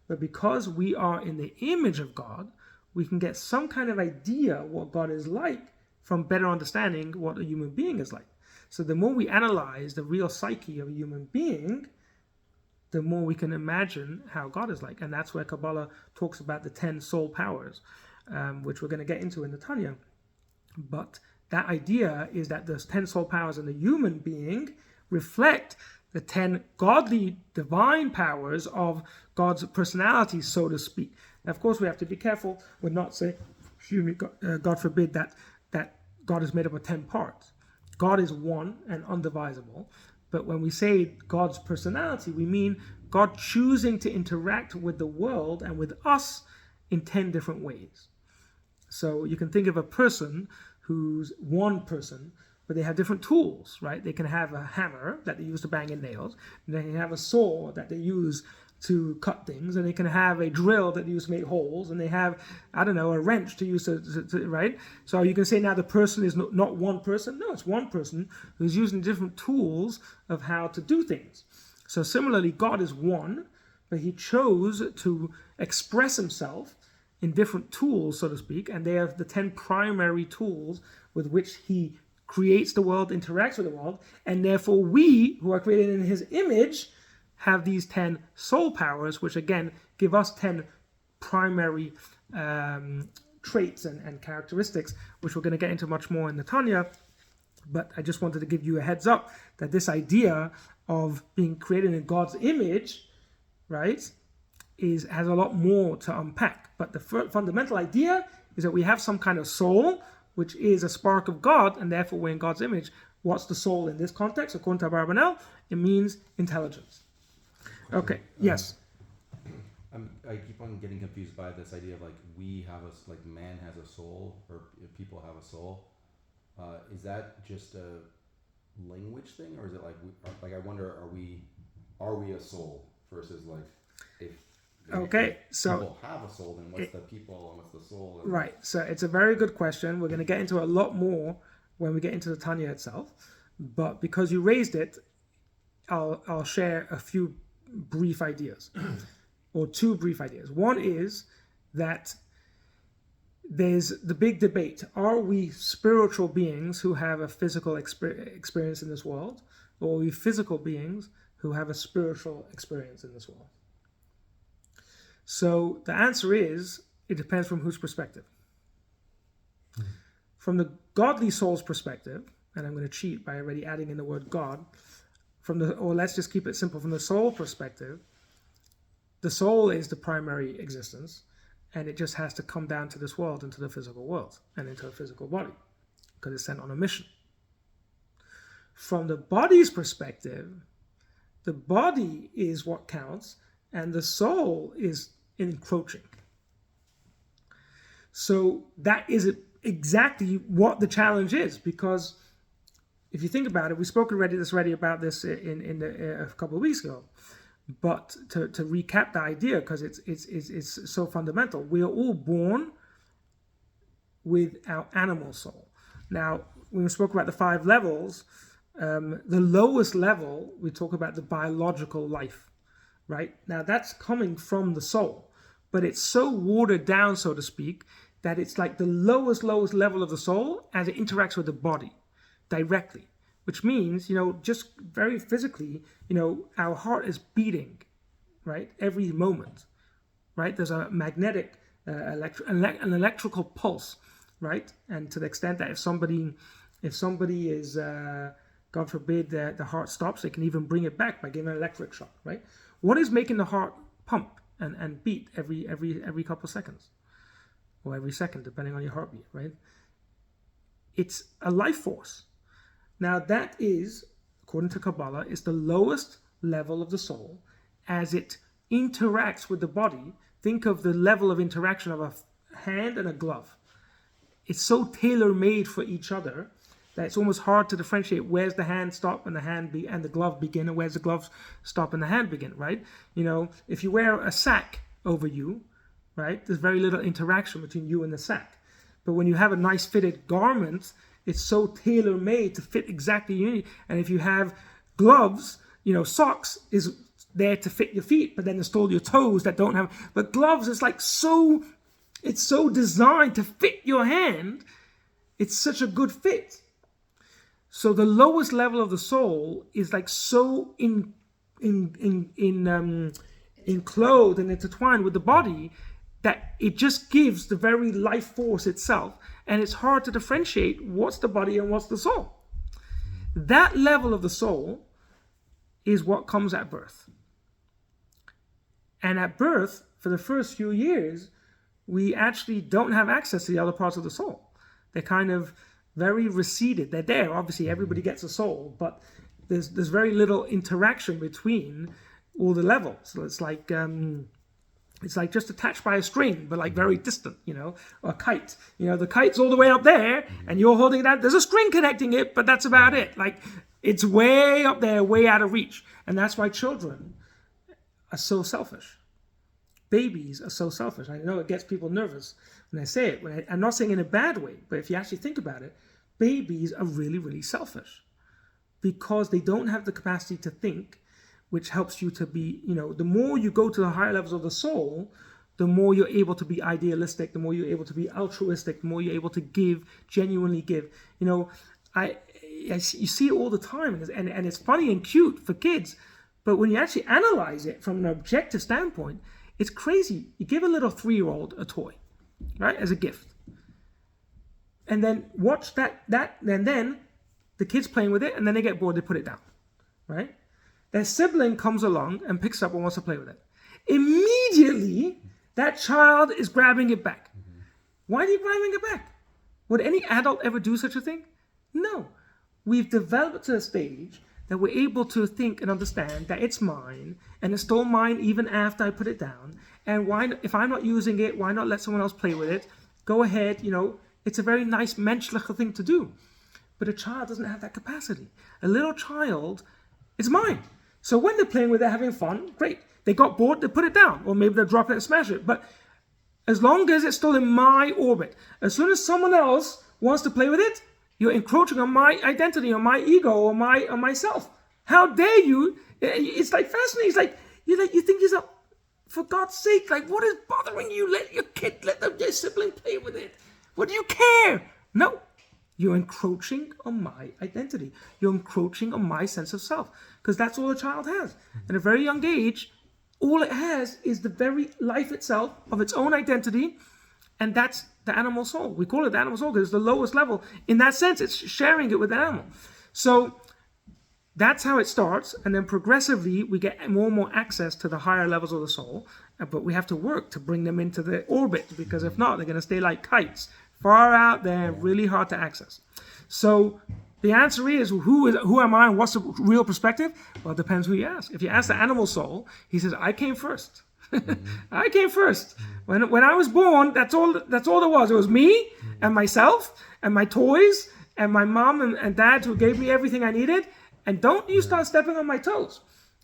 but because we are in the image of God, we can get some kind of idea what God is like from better understanding what a human being is like. So the more we analyze the real psyche of a human being, the more we can imagine how God is like. And that's where Kabbalah talks about the 10 soul powers, which we're going to get into in the Tanya. But that idea is that the 10 soul powers in the human being reflect the 10 godly, divine powers of God's personality, so to speak. Now, of course, we have to be careful. We're not saying, God forbid, that God is made up of 10 parts. God is one and undivisible. But when we say God's personality, we mean God choosing to interact with the world and with us in 10 different ways. So you can think of a person who's one person, but they have different tools, right? They can have a hammer that they use to bang in nails, and they can have a saw that they use to cut things, and they can have a drill that they use to make holes, and they have, I don't know, a wrench to use to right? So you can say now the person is not one person. No, it's one person who's using different tools of how to do things. So similarly, God is one, but he chose to express himself in different tools, so to speak, and they are the 10 primary tools with which he creates the world, interacts with the world, and therefore we, who are created in his image, have these 10 soul powers, which again give us 10 primary traits and characteristics, which we're going to get into much more in the Tanya. But I just wanted to give you a heads up that this idea of being created in God's image, right, has a lot more to unpack. But the fundamental idea is that we have some kind of soul, which is a spark of God, and therefore we're in God's image. What's the soul in this context? According to Abarbanel, it means intelligence. Okay, yes. I keep on getting confused by this idea of like man has a soul, or people have a soul. Is that just a language thing, or is it like I wonder, are we a soul versus like if so people have a soul, then what's the people and what's the soul? Right. So it's a very good question. We're going to get into a lot more when we get into the Tanya itself, but because you raised it, I'll share a few brief ideas, or two brief ideas. One is that there's the big debate: are we spiritual beings who have a physical experience in this world, or are we physical beings who have a spiritual experience in this world? So the answer is, it depends from whose perspective. From the godly soul's perspective, and I'm going to cheat by already adding in the word God, or let's just keep it simple, from the soul perspective, the soul is the primary existence, and it just has to come down to this world, into the physical world, and into a physical body, because it's sent on a mission. From the body's perspective, the body is what counts, and the soul is encroaching. So that is exactly what the challenge is, because if you think about it, we spoke already about this in a couple of weeks ago. But to recap the idea, because it's so fundamental, we are all born with our animal soul. Now, when we spoke about the 5 levels, the lowest level, we talk about the biological life, right? Now, that's coming from the soul, but it's so watered down, so to speak, that it's like the lowest level of the soul as it interacts with the body directly, which means, just very physically, our heart is beating, right, every moment, right? There's a magnetic, an electrical pulse, right? And to the extent that if somebody is, God forbid, the heart stops, they can even bring it back by giving an electric shock, right? What is making the heart pump and beat every couple of seconds, or every second, depending on your heartbeat, right? It's a life force. Now that is, according to Kabbalah, is the lowest level of the soul as it interacts with the body. Think of the level of interaction of a hand and a glove. It's so tailor-made for each other that it's almost hard to differentiate where's the hand stop and the glove begin, and where's the glove stop and the hand begin, right? If you wear a sack over you, right, there's very little interaction between you and the sack. But when you have a nice fitted garment, it's so tailor-made to fit exactly you. And if you have gloves, socks is there to fit your feet, but then there's still your toes that don't have. But gloves is it's so designed to fit your hand. It's such a good fit. So the lowest level of the soul is so enclosed and intertwined with the body that it just gives the very life force itself. And it's hard to differentiate what's the body and what's the soul. That level of the soul is what comes at birth. And at birth, for the first few years, we actually don't have access to the other parts of the soul. They're kind of very receded. They're there. Obviously, everybody gets a soul, but there's very little interaction between all the levels. So it's like just attached by a string, but like very distant, or a kite. The kite's all the way up there, and you're holding that. There's a string connecting it, but that's about it. Like, it's way up there, way out of reach. And that's why children are so selfish. Babies are so selfish. I know it gets people nervous when I say it. I'm not saying in a bad way, but if you actually think about it, babies are really, really selfish because they don't have the capacity to think, which helps you to be, the more you go to the higher levels of the soul, the more you're able to be idealistic, the more you're able to be altruistic, the more you're able to give, genuinely give. You see it all the time, and it's funny and cute for kids, but when you actually analyze it from an objective standpoint, it's crazy. You give a little 3-year-old a toy, right, as a gift, and then watch that, and then the kid's playing with it, and then they get bored, they put it down, right? Their sibling comes along and picks up and wants to play with it. Immediately, that child is grabbing it back. Why are you grabbing it back? Would any adult ever do such a thing? No. We've developed to a stage that we're able to think and understand that it's mine, and it's still mine even after I put it down. And why, if I'm not using it, why not let someone else play with it? Go ahead, it's a very nice menschliche thing to do. But a child doesn't have that capacity. A little child, it's mine. So when they're playing with it, having fun, great. They got bored, they put it down. Or maybe they'll drop it and smash it. But as long as it's still in my orbit, as soon as someone else wants to play with it, you're encroaching on my identity, on my ego, or on myself. How dare you? It's like fascinating. It's like you think to yourself, for God's sake, like, what is bothering you? Let your sibling play with it. What do you care? No. You're encroaching on my identity. You're encroaching on my sense of self. Because that's all a child has. At a very young age, all it has is the very life itself of its own identity. And that's the animal soul. We call it the animal soul because it's the lowest level. In that sense, it's sharing it with the animal. So that's how it starts. And then progressively, we get more and more access to the higher levels of the soul. But we have to work to bring them into the orbit. Because if not, they're going to stay like kites. Far out there, really hard to access. So the answer is, who am I and what's the real perspective? Well, it depends who you ask. If you ask the animal soul, he says, I came first. I came first. When I was born, that's all there was. It was me and myself and my toys and my mom and dad who gave me everything I needed. And don't you start stepping on my toes.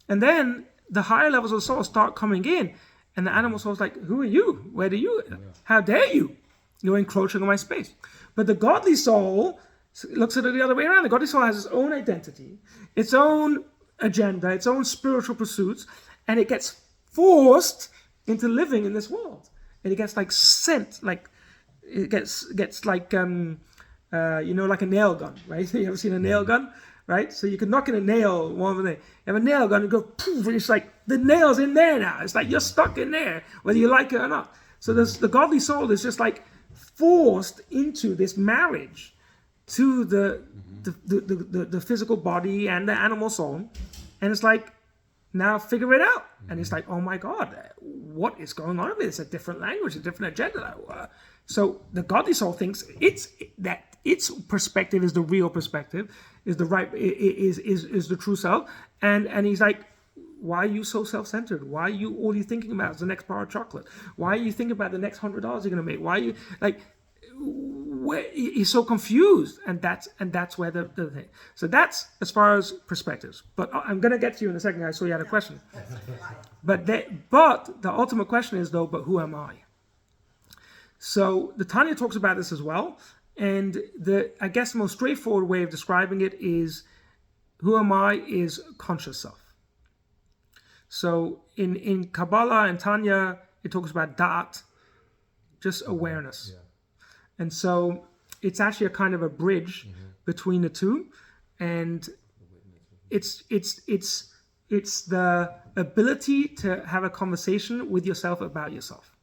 And then the higher levels of the soul start coming in. And the animal soul's like, who are you? Where do you? How dare you? You're encroaching on my space. But the godly soul looks at it the other way around. The godly soul has its own identity, its own agenda, its own spiritual pursuits, and it gets forced into living in this world. And it gets like sent, like it gets like like a nail gun, right? You ever seen a nail gun, right? So you can knock in a nail one of the. You have a nail gun and go poof, and it's like the nail's in there now. It's like you're stuck in there, whether you like it or not. So the godly soul is just like forced into this marriage to the physical body and the animal soul, and it's like, now figure it out. And it's like, oh my God, what is going on with it? It's a different language, a different agenda. So the godly soul thinks its perspective is the real perspective, is the right, is the true self, and he's like, why are you so self-centered? Why are you all you thinking about is the next bar of chocolate? Why are you thinking about the next $100 you're going to make? Why are you like? He's so confused, and that's where the thing. So that's as far as perspectives. But I'm going to get to you in a second. I saw you had a question. But the ultimate question is though, but who am I? So the Tanya talks about this as well, and I guess the most straightforward way of describing it is, who am I is conscious self. So in Kabbalah and Tanya, it talks about da'at, just awareness. Yeah. And so it's actually a kind of a bridge between the two. And it's the ability to have a conversation with yourself about yourself.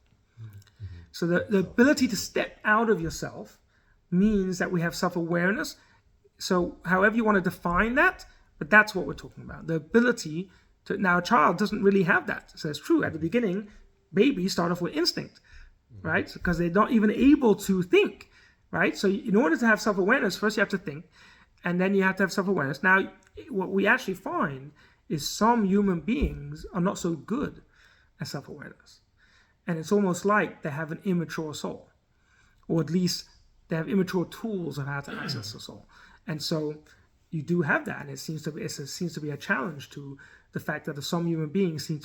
So the ability to step out of yourself means that we have self-awareness. So however you want to define that, but that's what we're talking about. The ability to, now a child doesn't really have that. So it's true, at the beginning, babies start off with instinct, right? Because they're not even able to think. right? So in order to have self-awareness, first you have to think, and then you have to have self-awareness. Now, what we actually find is some human beings are not so good at self-awareness. And it's almost like they have an immature soul, or at least they have immature tools of how to access the soul. And so you do have that, and it seems to be a challenge to the fact that some human beings seem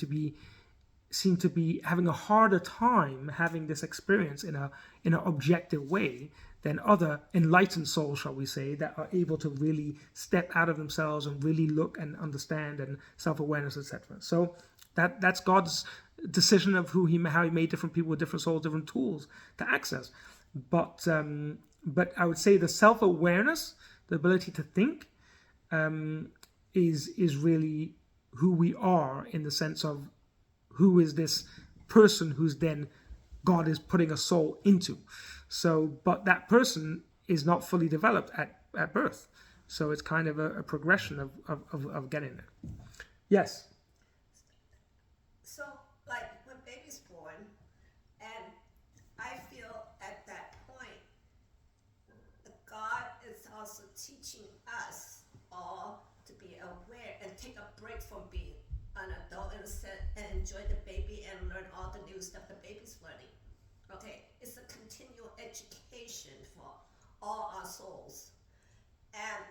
to be having a harder time having this experience in an objective way than other enlightened souls, shall we say, that are able to really step out of themselves and really look and understand and self-awareness, etc. So that's God's decision of how he made different people with different souls, different tools to access. But I would say the self-awareness, the ability to think, is really who we are, in the sense of who is this person who's then God is putting a soul into. So, but that person is not fully developed at birth. So it's kind of a progression of getting there. Yes. So, like when baby's born, and I feel at that point, God is also teaching us all to be aware and take a break from being an adult and enjoy the baby and learn all the new stuff the baby's learning. Okay, it's a continual education for all our souls. And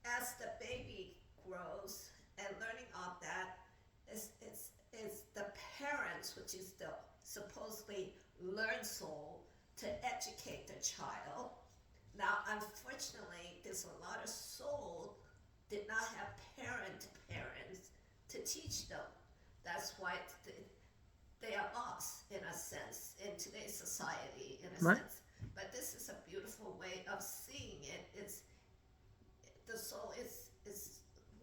as the baby grows and learning all that, it's the parents, which is the supposedly learned soul, to educate the child. Now, unfortunately, there's a lot of soul did not have parents to teach them. That's why they are lost, in a sense, in today's society, in a sense. But this is a beautiful way of seeing it. It's the soul is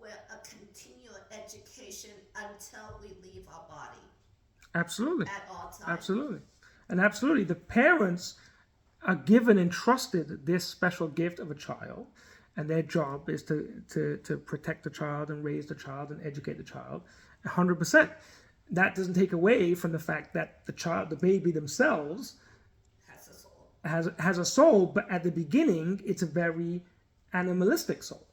a continual education until we leave our body. Absolutely. At all times. Absolutely. And absolutely, the parents are given and trusted this special gift of a child, and their job is to protect the child and raise the child and educate the child 100%. That doesn't take away from the fact that the baby themselves Has a soul. has a soul, but at the beginning it's a very animalistic soul.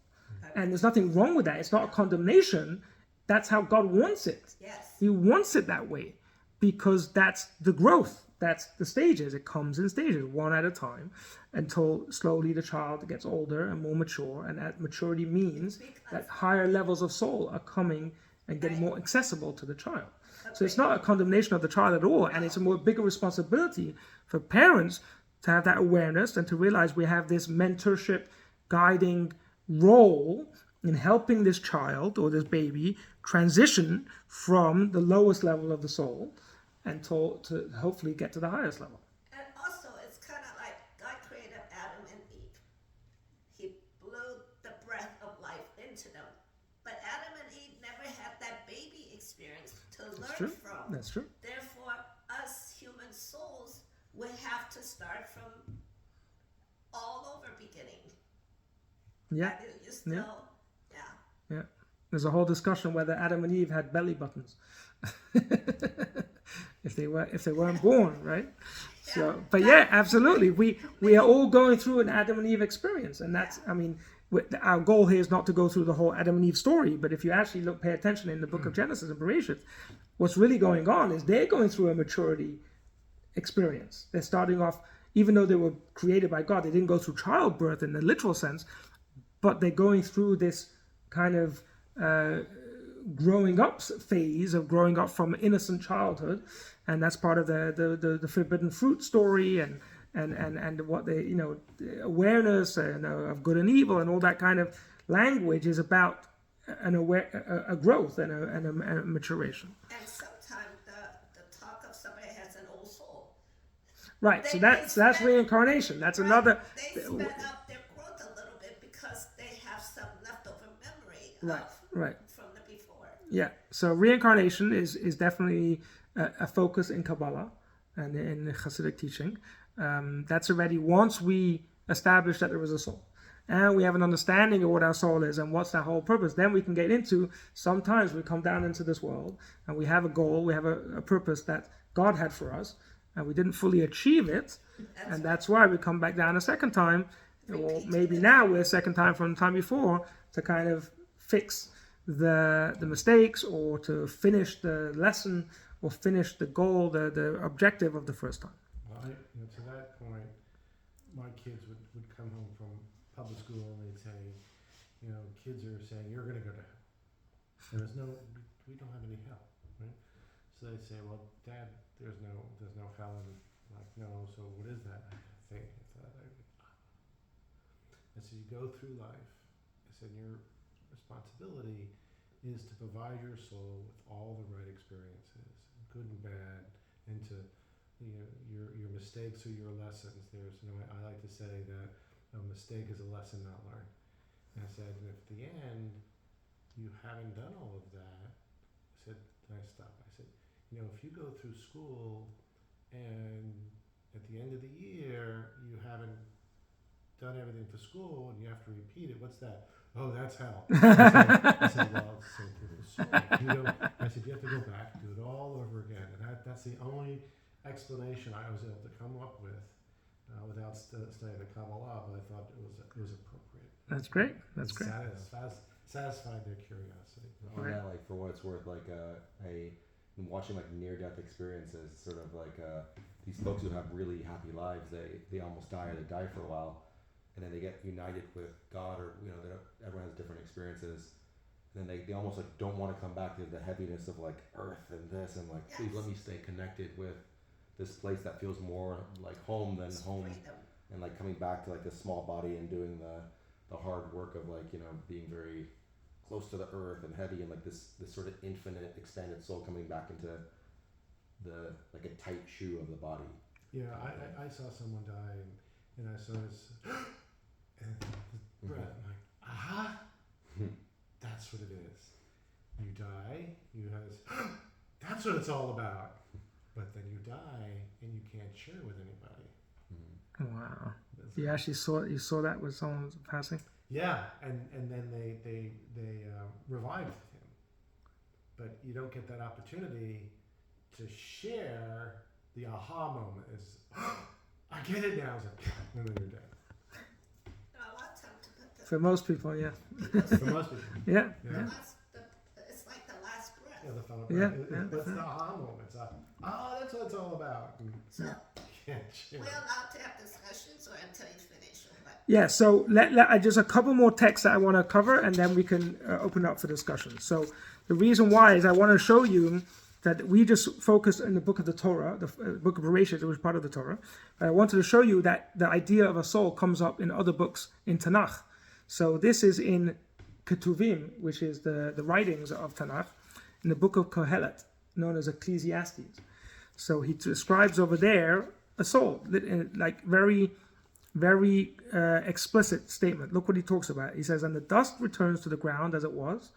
And there's nothing wrong with that. It's not a condemnation. That's how God wants it. Yes. He wants it that way, because that's the growth. That's the stages. It comes in stages, one at a time, until slowly the child gets older and more mature. And that maturity means that higher levels of soul are coming and getting more accessible to the child. So it's not a condemnation of the child at all. And it's a more bigger responsibility for parents to have that awareness and to realize we have this mentorship, guiding role in helping this child or this baby transition from the lowest level of the soul and to hopefully get to the highest level. And also, it's kind of like God created Adam and Eve. He blew the breath of life into them. But Adam and Eve never had that baby experience to learn from. That's true. Therefore, us human souls will have to start from all over beginning. Yeah. You still, Yeah. There's a whole discussion whether Adam and Eve had belly buttons. if they weren't born, right? So, but yeah, absolutely. We are all going through an Adam and Eve experience, and that's, I mean, our goal here is not to go through the whole Adam and Eve story, but if you actually pay attention in the book of Genesis and Bereshit, what's really going on is they're going through a maturity experience. They're starting off, even though they were created by God, they didn't go through childbirth in the literal sense, but they're going through this kind of growing up phase of growing up from innocent childhood, and that's part of the forbidden fruit story and what they, you know, awareness and of good and evil and all that kind of language is about a growth and a maturation. And sometimes the talk of somebody has an old soul. Right. So that's reincarnation. That's right, another. They sped up their growth a little bit because they have some leftover memory from the before. Yeah. So reincarnation is definitely a focus in Kabbalah and in the Hasidic teaching. That's already once we establish that there is a soul, and we have an understanding of what our soul is and what's that whole purpose, then we can get into, sometimes we come down into this world and we have a goal, we have a purpose that God had for us, and we didn't fully achieve it, and that's why we come back down a second time, or maybe now we're a second time from the time before to kind of fix the mistakes or to finish the lesson or finish the goal, the objective of the first time. Well, to that point, my kids would come home from public school and they'd say, kids are saying, you're going to go to hell. We don't have any hell, right? So they'd say, well, Dad, there's no hell. And I'm like, no, so what is that? I think I said, you go through life. I said, your responsibility is to provide your soul with all the right experiences, good and bad, and to your mistakes are your lessons. I like to say that a mistake is a lesson not learned. And I said, and if at the end you haven't done all of that, I said, then I stop. I said, if you go through school and at the end of the year you haven't done everything for school and you have to repeat it, what's that? Oh, that's hell. I said, well, it's the same thing with soul. I said, you have to go back, do it all over again. And that's the only explanation I was able to come up with without studying the Kabbalah, but I thought it was appropriate. That's great. That's great. Satisfied their curiosity. On that, like for what it's worth, like watching like near-death experiences, sort of like these folks who have really happy lives, they almost die or they die for a while, and then they get united with God, or everyone has different experiences, and then they almost like don't want to come back to the heaviness of like earth and this, and like please let me stay connected with this place that feels more like home than home, and like coming back to like this small body and doing the hard work of like being very close to the earth and heavy, and like this sort of infinite expanded soul coming back into the like a tight shoe of the body. Yeah, I saw someone die and I saw this and the breath. I'm like, aha, that's what it is. You die, you have this. That's what it's all about. But then you die and you can't share with anybody. Wow. You actually saw that with someone passing? Yeah, and then they revived him. But you don't get that opportunity to share the aha moment. Is I get it now. It's like, and then you're dead. A lot of time to put the For most people, yeah. For most people. Yeah. it's like the last breath. Yeah, the final Yeah, breath. That's the aha moment. It's that's what it's all about. And So you can't share. we're allowed to have discussions or until you finish. But Yeah, so just a couple more texts that I want to cover, and then we can open up for discussion. So the reason why is I want to show you that we just focused in the book of the Torah, the book of Bereshit, which was part of the Torah. But I wanted to show you that the idea of a soul comes up in other books in Tanakh. So this is in Ketuvim, which is the writings of Tanakh, in the book of Kohelet, known as Ecclesiastes. So he describes over there a soul, like very, very explicit statement. Look what he talks about. He says, and the dust returns to the ground as it was,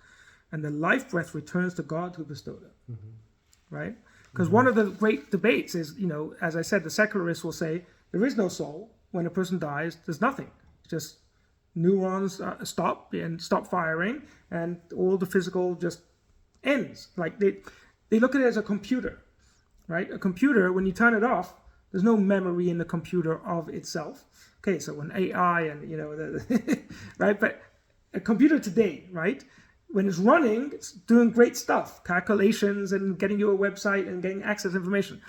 and the life breath returns to God who bestowed it. Mm-hmm. Right? Because one of the great debates is, as I said, the secularists will say there is no soul. When a person dies, there's nothing. Just neurons stop firing, and all the physical just ends. Like they look at it as a computer, right? A computer, when you turn it off, there's no memory in the computer of itself. Okay, so when AI and right, but a computer today, right? When it's running, it's doing great stuff, calculations and getting you a website and getting access to information.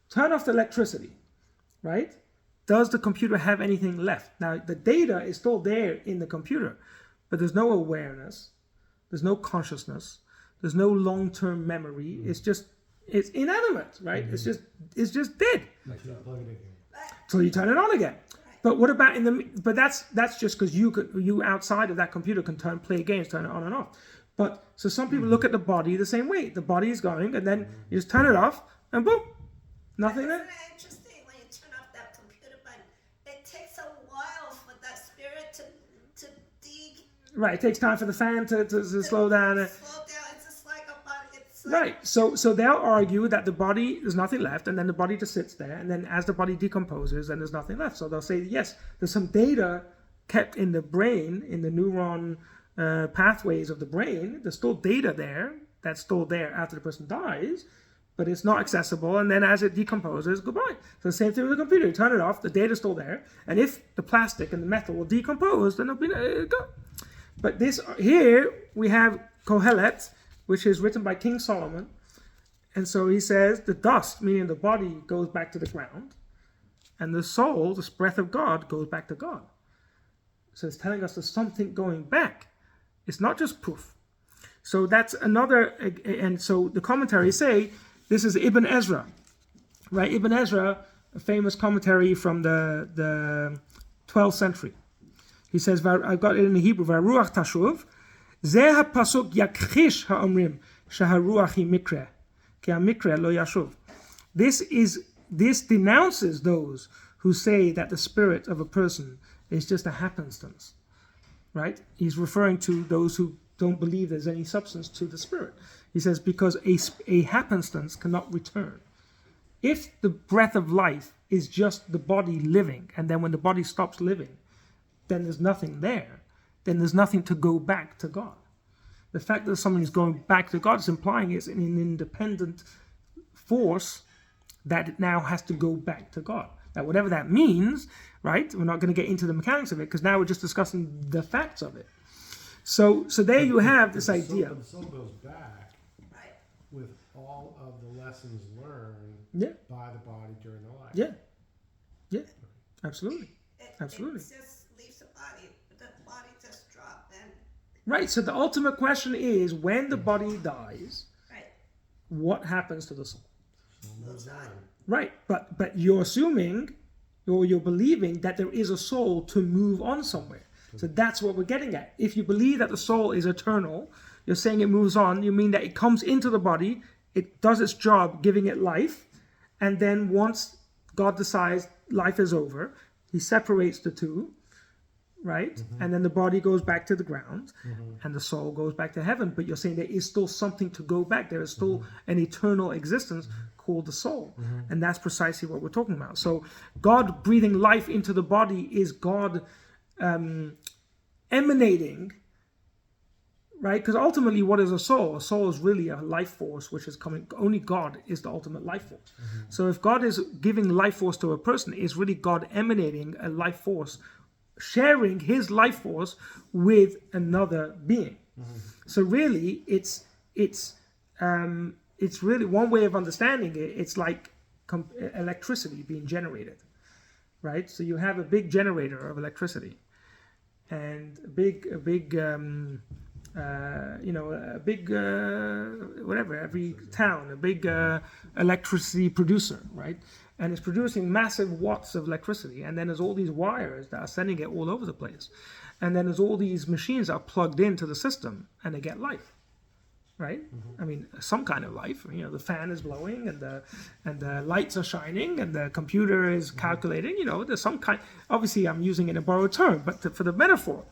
Turn off the electricity, right? Does the computer have anything left? Now, the data is still there in the computer, but there's no awareness, there's no consciousness, there's no long-term memory. Mm-hmm. It's inanimate, right? Mm-hmm. It's just dead. So you turn it on again. But what about but that's just because you outside of that computer can play games, turn it on and off. But so some people look at the body the same way. The body is going, and then you just turn it off, and boom, nothing there. Isn't it interesting when you turn off that computer button? It takes a while for that spirit to dig. Right, it takes time for the fan to slow down. Slow down. It's just like a body. Right, so they'll argue that the body, there's nothing left, and then the body just sits there, and then as the body decomposes, then there's nothing left. So they'll say, yes, there's some data kept in the brain, in the neuron pathways of the brain. There's still data there, that's still there after the person dies, but it's not accessible, and then as it decomposes, goodbye. So the same thing with the computer. You turn it off, the data's still there, and if the plastic and the metal will decompose, then it'll be go. But this here we have Kohelet, which is written by King Solomon, and so he says the dust, meaning the body, goes back to the ground, and the soul, the breath of God, goes back to God. So it's telling us there's something going back. It's not just poof. So that's another, and so the commentaries say this is Ibn Ezra, right? Ibn Ezra, a famous commentary from the 12th century. He says, I've got it in the Hebrew, Varuach Tashuv, Zeh ha-pasuk yakchish ha-omrim, shaharuach hi mikre, ki ha-mikre lo yashuv. This denounces those who say that the spirit of a person is just a happenstance, right? He's referring to those who don't believe there's any substance to the spirit. He says, because a happenstance cannot return. If the breath of life is just the body living, and then when the body stops living, then there's nothing there. Then there's nothing to go back to God. The fact that something is going back to God is implying it's an independent force that it now has to go back to God. Now, whatever that means, right? We're not going to get into the mechanics of it because now we're just discussing the facts of it. So there you have this idea. The soul goes back Right. with all of the lessons learned Yeah, by the body during the life. yeah, absolutely. Absolutely. It just leaves the body. The body just dropped and Right. So the ultimate question is, when the body dies, right. what happens to the soul? Soul moves on. Right. But you're assuming, or you're believing that there is a soul to move on somewhere. So that's what we're getting at. If you believe that the soul is eternal, you're saying it moves on, you mean that it comes into the body, it does its job, giving it life, and then once God decides life is over, he separates the two, right? And then the body goes back to the ground, and the soul goes back to heaven. But you're saying there is still something to go back. There is still an eternal existence called the soul. And that's precisely what we're talking about. So God breathing life into the body is God emanating, right? Because ultimately, what is a soul? A soul is really a life force which is coming. Only God is the ultimate life force. So if God is giving life force to a person, it's really God emanating a life force, sharing his life force with another being. So really, it's really one way of understanding it. It's like electricity being generated, right? So you have a big generator of electricity, and a big whatever, every town, a big electricity producer, right? And it's producing massive watts of electricity. And then there's all these wires that are sending it all over the place. And then there's all these machines that are plugged into the system and they get life, right? I mean, some kind of life. You know, the fan is blowing and the lights are shining and the computer is calculating. You know, there's some kind. Obviously, I'm using it in a borrowed term, but for the metaphor.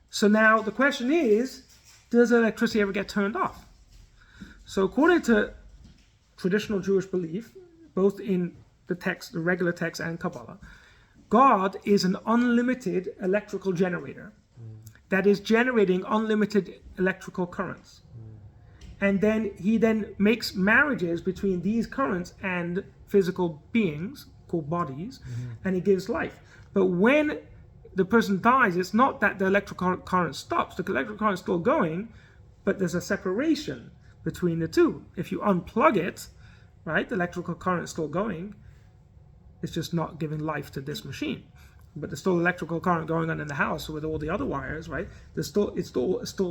So now the question is, does electricity ever get turned off? So according to traditional Jewish belief, both in the text, the regular text and Kabbalah, God is an unlimited electrical generator that is generating unlimited electrical currents. And then he makes marriages between these currents and physical beings called bodies, and he gives life. But when the person dies, it's not that the electrical current stops. The electrical current is still going, but there's a separation between the two. If you unplug it, right, the electrical current is still going. It's just not giving life to this machine. But there's still electrical current going on in the house with all the other wires, right? It's still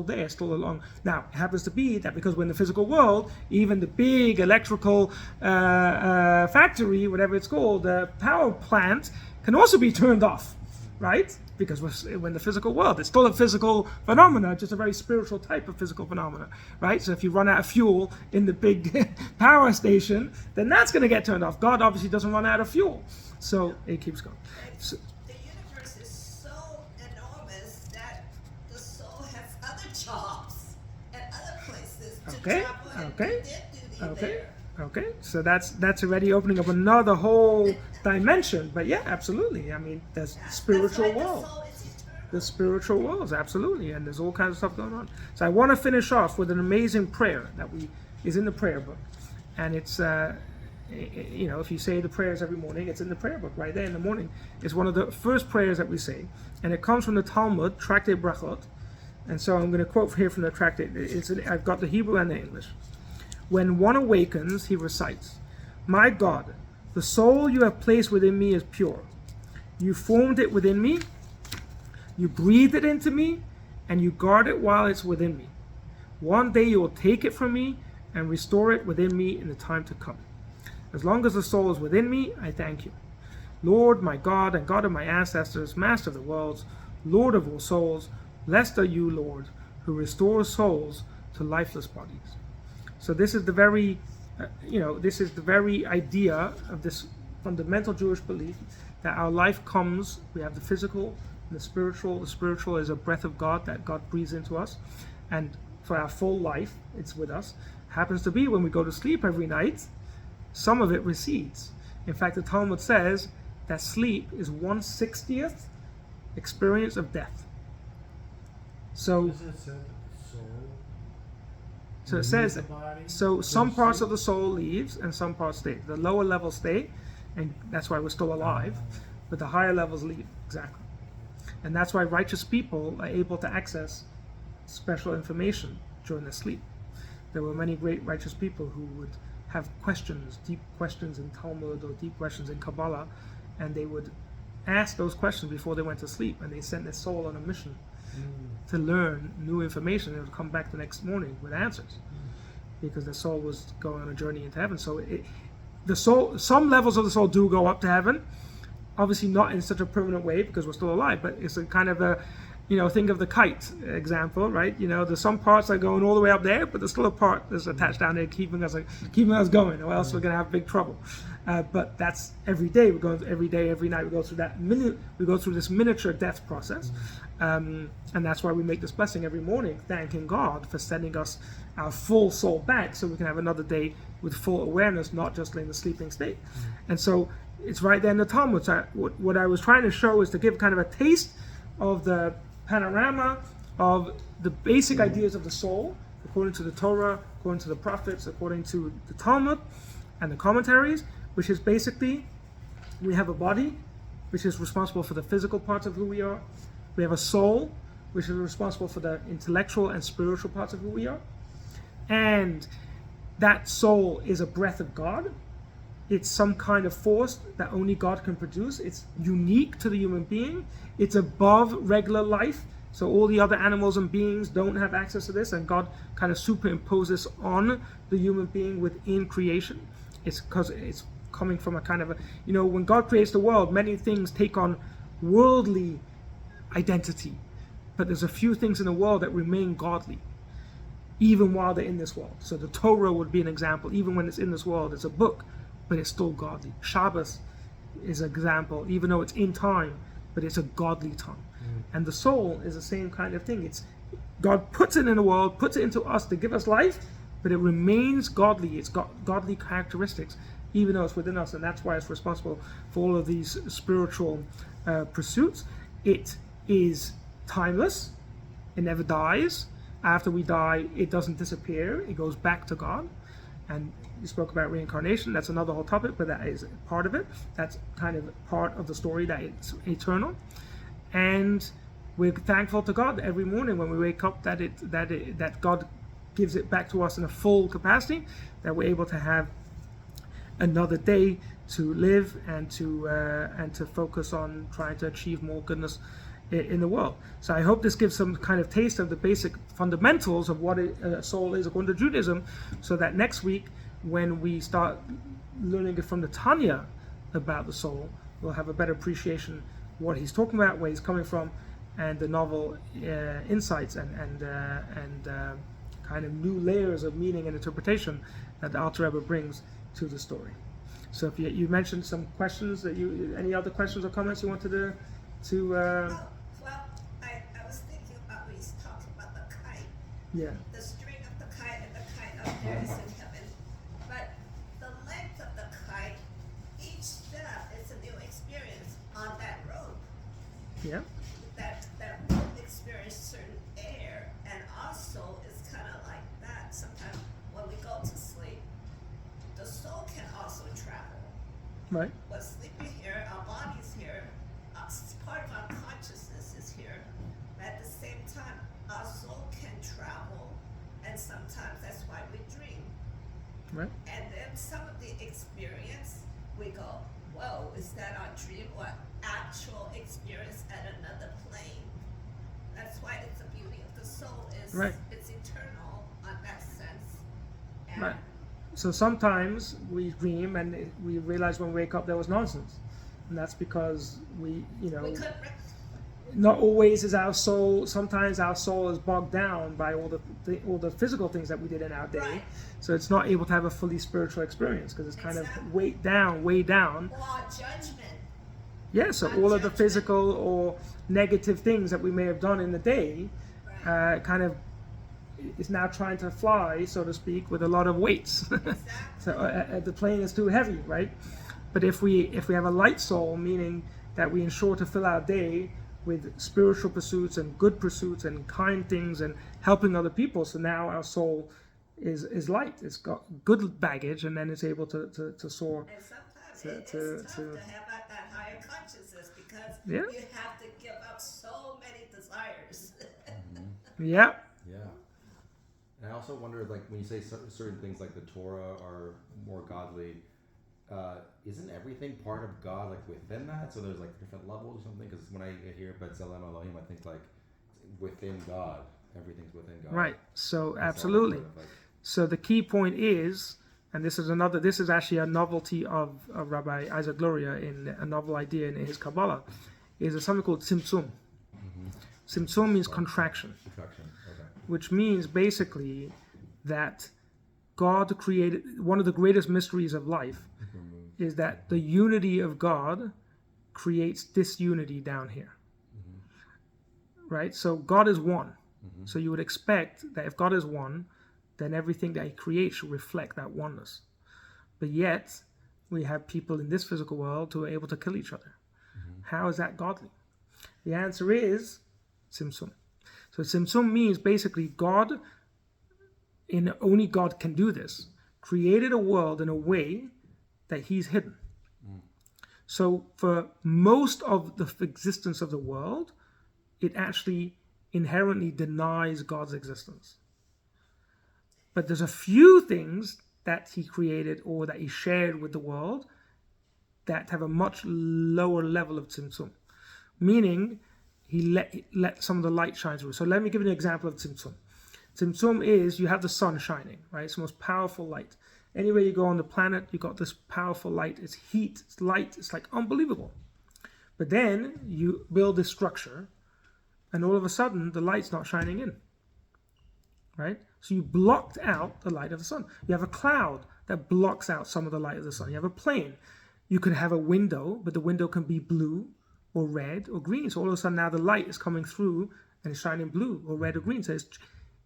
there, still along. Now, it happens to be that because we're in the physical world, even the big electrical factory, whatever it's called, the power plant, can also be turned off, right? Because we're in the physical world. It's still a physical phenomena, just a very spiritual type of physical phenomena, right? So if you run out of fuel in the big power station, then that's going to get turned off. God obviously doesn't run out of fuel, so it keeps going. So, The universe is so enormous that the soul has other jobs and other places to travel and do their duty there. Okay, so that's already opening up another whole dimension. But yeah, absolutely. I mean, there's spiritual That's why world. the soul is eternal. The spiritual worlds, absolutely, and there's all kinds of stuff going on. So I want to finish off with an amazing prayer that is in the prayer book, and it's you know, if you say the prayers every morning, it's in the prayer book right there in the morning. It's one of the first prayers that we say, and it comes from the Talmud, Tractate Brachot. And so I'm going to quote here from the tractate. I've got the Hebrew and the English. When one awakens, he recites, "My God, the soul you have placed within me is pure. You formed it within me, you breathed it into me, and you guard it while it's within me. One day you will take it from me and restore it within me in the time to come. As long as the soul is within me, I thank you. Lord, my God and God of my ancestors, Master of the worlds, Lord of all souls, blessed are you, Lord, who restores souls to lifeless bodies." So this is the very, this is the very idea of this fundamental Jewish belief that our life comes, we have the physical and the spiritual. The spiritual is a breath of God that God breathes into us. And for our full life, it's with us. Happens to be when we go to sleep every night, some of it recedes. In fact, the Talmud says that sleep is 1/60th experience of death. So, Doesn't it say that the soul so it leaves says, the body? so goes some to parts sleep? of the soul leaves and some parts stay. The lower levels stay, and that's why we're still alive, but the higher levels leave, exactly. And that's why righteous people are able to access special information during their sleep. There were many great righteous people who would have questions, deep questions in Talmud or deep questions in Kabbalah, and they would ask those questions before they went to sleep, and they sent their soul on a mission to learn new information. They would come back the next morning with answers because the soul was going on a journey into heaven. So the soul, some levels of the soul do go up to heaven, obviously not in such a permanent way because we're still alive, but it's a kind of a, think of the kite example, right? There's some parts that are going all the way up there, but there's still a part that's attached down there keeping us going, or else we're going to have big trouble. But that's every day. We're going every day, every night. We go through this miniature death process, and that's why we make this blessing every morning, thanking God for sending us our full soul back, so we can have another day with full awareness, not just in the sleeping state. And so it's right there in the Talmud. So what I was trying to show is to give kind of a taste of the panorama of the basic ideas of the soul, according to the Torah, according to the prophets, according to the Talmud and the commentaries, which is basically, we have a body, which is responsible for the physical parts of who we are. We have a soul, which is responsible for the intellectual and spiritual parts of who we are. And that soul is a breath of God. It's some kind of force that only God can produce. It's unique to the human being. It's above regular life. So all the other animals and beings don't have access to this, and God kind of superimposes on the human being within creation. It's because it's coming from a kind of when God creates the world, many things take on worldly identity. But there's a few things in the world that remain godly, even while they're in this world. So the Torah would be an example. Even when it's in this world, it's a book, but it's still godly. Shabbos is an example, even though it's in time, but it's a godly time. And the soul is the same kind of thing. It's God puts it in the world, puts it into us to give us life, but it remains godly. It's got godly characteristics, even though it's within us, and that's why it's responsible for all of these spiritual pursuits. It is timeless. It never dies. After we die, it doesn't disappear. It goes back to God. And you spoke about reincarnation. That's another whole topic, but that is part of it. That's kind of part of the story, that it's eternal. And we're thankful to God every morning when we wake up that God gives it back to us in a full capacity, that we're able to have another day to live and to focus on trying to achieve more goodness in the world. So I hope this gives some kind of taste of the basic fundamentals of what a soul is according to Judaism, so that next week when we start learning it from the Tanya about the soul, we'll have a better appreciation what he's talking about, where he's coming from, and the novel insights and kind of new layers of meaning and interpretation that the Alter Rebbe brings to the story. So if you mentioned some questions, any other questions or comments you wanted to Well, I was thinking about when he's talking about the kite. yeah. The string of the kite and the kite up there is in heaven. But the length of the kite, each step is a new experience on that rope. Yeah. That rope experiences certain air, and our soul is kind of like that. Sometimes when we go to sleep, the soul can also travel. Right. We're sleeping here, our body's here, part of our consciousness is here. At the same time, our soul can travel, and sometimes that's why we dream. Right. And then some of the experience, we go, whoa, is that our dream or actual experience at another plane? That's why it's the beauty of the soul is Right. it's eternal on that sense. And Right. So sometimes we dream and we realize when we wake up there was nonsense, and that's because we we couldn't not always is our soul. Sometimes our soul is bogged down by all the physical things that we did in our day, Right. so it's not able to have a fully spiritual experience because it's kind Exactly. of weighed down. or our judgment. Yeah, so all of the physical or negative things that we may have done in the day, Right. kind of is now trying to fly, so to speak, with a lot of weights. Exactly. So the plane is too heavy, right? But if we have a light soul, meaning that we ensure to fill our day with spiritual pursuits and good pursuits and kind things and helping other people, so now our soul is light. It's got good baggage, and then it's able to soar. And sometimes To- it's to- tough to- to have that higher consciousness because Yeah. you have to give up so many desires. Yeah, Yeah. And I also wonder, like, when you say certain things like the Torah are more godly, isn't everything part of God, like, within that? So there's, like, different levels or something? Because when I hear B'Tselem Elohim, I think, like, within God. Everything's within God. right. So That's all absolutely. sort of, like, So the key point is, and this is actually a novelty of Rabbi Isaac Luria in a novel idea in his Kabbalah, is something called Tzimtzum. Tzimtzum means contraction, contraction. Okay. which means basically that God created, one of the greatest mysteries of life is that the unity of God creates disunity down here. Right? So God is one. So you would expect that if God is one, then everything that he creates should reflect that oneness. But yet, we have people in this physical world who are able to kill each other. How is that godly? The answer is Tzimtzum. So Tzimtzum means basically God, and only God can do this, created a world in a way that he's hidden. So for most of the existence of the world, it actually inherently denies God's existence. But there's a few things that he created or that he shared with the world that have a much lower level of Tzimtzum. Meaning, he let some of the light shine through. So let me give you an example of Tzimtzum. Tzimtzum is, you have the sun shining, right? It's the most powerful light. Anywhere you go on the planet, you got this powerful light. It's heat, it's light, it's like unbelievable. But then you build this structure, and all of a sudden, the light's not shining in, right? So you blocked out the light of the sun. You have a cloud that blocks out some of the light of the sun. You have a plane. You could have a window, but the window can be blue or red or green. So all of a sudden now the light is coming through and it's shining blue or red or green.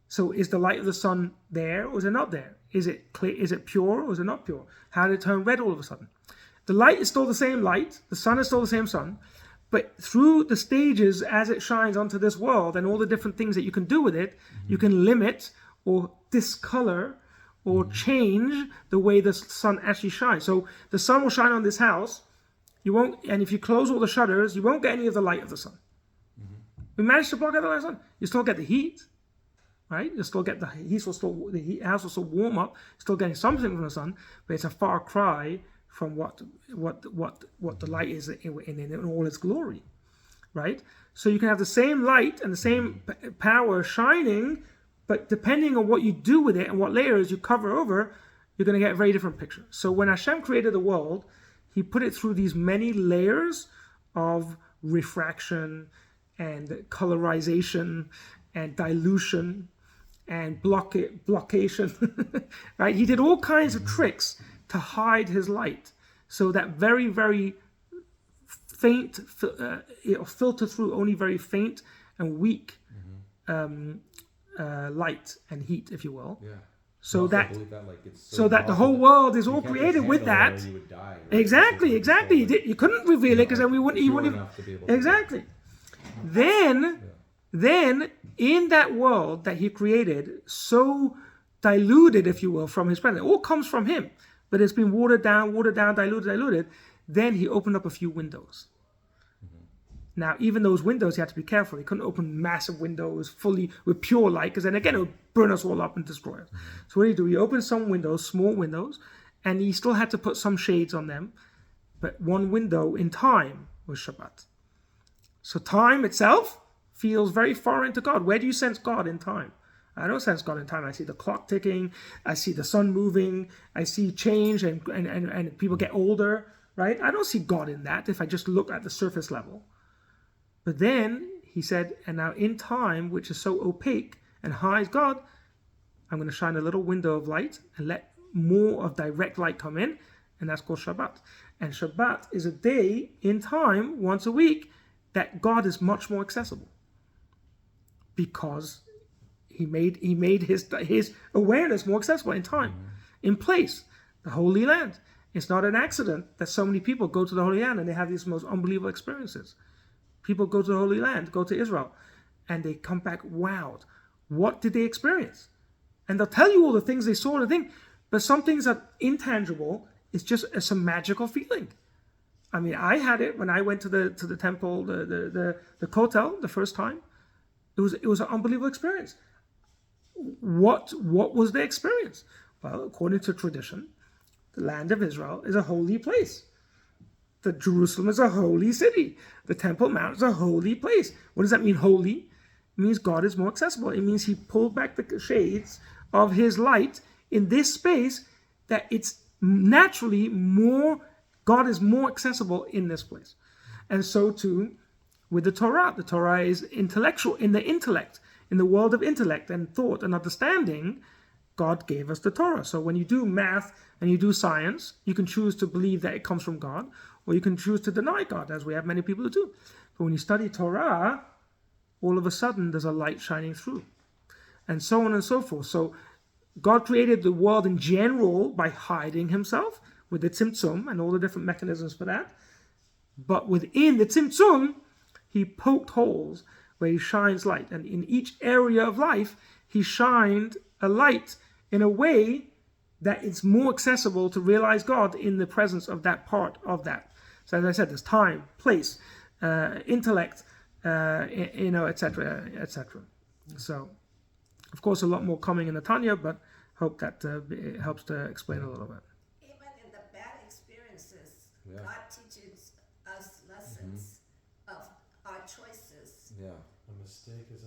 So is the light of the sun there or is it not there? Is it clear? Is it pure or is it not pure? How did it turn red all of a sudden? The light is still the same light. The sun is still the same sun. But through the stages as it shines onto this world and all the different things that you can do with it, you can limit or discolor or change the way the sun actually shines. So the sun will shine on this house. You won't, and if you close all the shutters, you won't get any of the light of the sun. We managed to block out the light of the sun. You still get the heat, right? You still get the heat. The house will still warm up. Still getting something from the sun, but it's a far cry from what the light is in all its glory, right? So you can have the same light and the same power shining, but depending on what you do with it and what layers you cover over, you're going to get a very different picture. So when Hashem created the world, he put it through these many layers of refraction and colorization and dilution and blockation, right? He did all kinds of tricks to hide his light, so that very, very faint, it'll filter through only very faint and weak light and heat, if you will. Yeah. So Also that, believe that, like, it's so that the powerful whole world is you all can't just created with handle it that. or you would die, right? Exactly, It's exactly. so, like, You couldn't reveal it because then we wouldn't. He pure wouldn't. enough to be able to- Exactly. Then in that world that he created, so diluted, if you will, from his presence, it all comes from him. but it's been watered down, diluted. Then he opened up a few windows. Now, even those windows, you had to be careful. He couldn't open massive windows fully with pure light, because then again, it would burn us all up and destroy us. So what did he do? He opened some windows, small windows, and he still had to put some shades on them. But one window in time was Shabbat. So time itself feels very foreign to God. Where do you sense God in time? I don't sense God in time. I see the clock ticking. I see the sun moving. I see change and people get older, right? I don't see God in that if I just look at the surface level. But then he said, and now in time, which is so opaque and hides God, I'm going to shine a little window of light and let more of direct light come in. And that's called Shabbat. And Shabbat is a day in time, once a week, that God is much more accessible. Because he made his awareness more accessible in time, in place, the Holy Land. It's not an accident that so many people go to the Holy Land and they have these most unbelievable experiences. People go to the Holy Land, go to Israel, and they come back wowed. What did they experience? And they'll tell you all the things they saw, but some things are intangible. It's a magical feeling. I mean, I had it when I went to the temple, the Kotel, the first time. It was an unbelievable experience. What was the experience? Well, according to tradition, the land of Israel is a holy place. The Jerusalem is a holy city. The Temple Mount is a holy place. What does that mean, holy? It means God is more accessible. It means he pulled back the shades of his light in this space that it's naturally more, God is more accessible in this place. And so too with the Torah. The Torah is intellectual, in the intellect, in the world of intellect and thought and understanding. God gave us the Torah. So when you do math and you do science, you can choose to believe that it comes from God, or you can choose to deny God, as we have many people who do. But when you study Torah, all of a sudden there's a light shining through. And so on and so forth. So God created the world in general by hiding himself with the Tzimtzum and all the different mechanisms for that. But within the Tzimtzum, he poked holes where he shines light. And in each area of life, he shined a light in a way that it's more accessible to realize God in the presence of that part of that. So as I said, there's time, place, intellect, etc., etc. So, of course, a lot more coming in the Tanya, but hope that it helps to explain a little bit. Even in the bad experiences, Yeah. God teaches us lessons of our choices. Yeah. A mistake is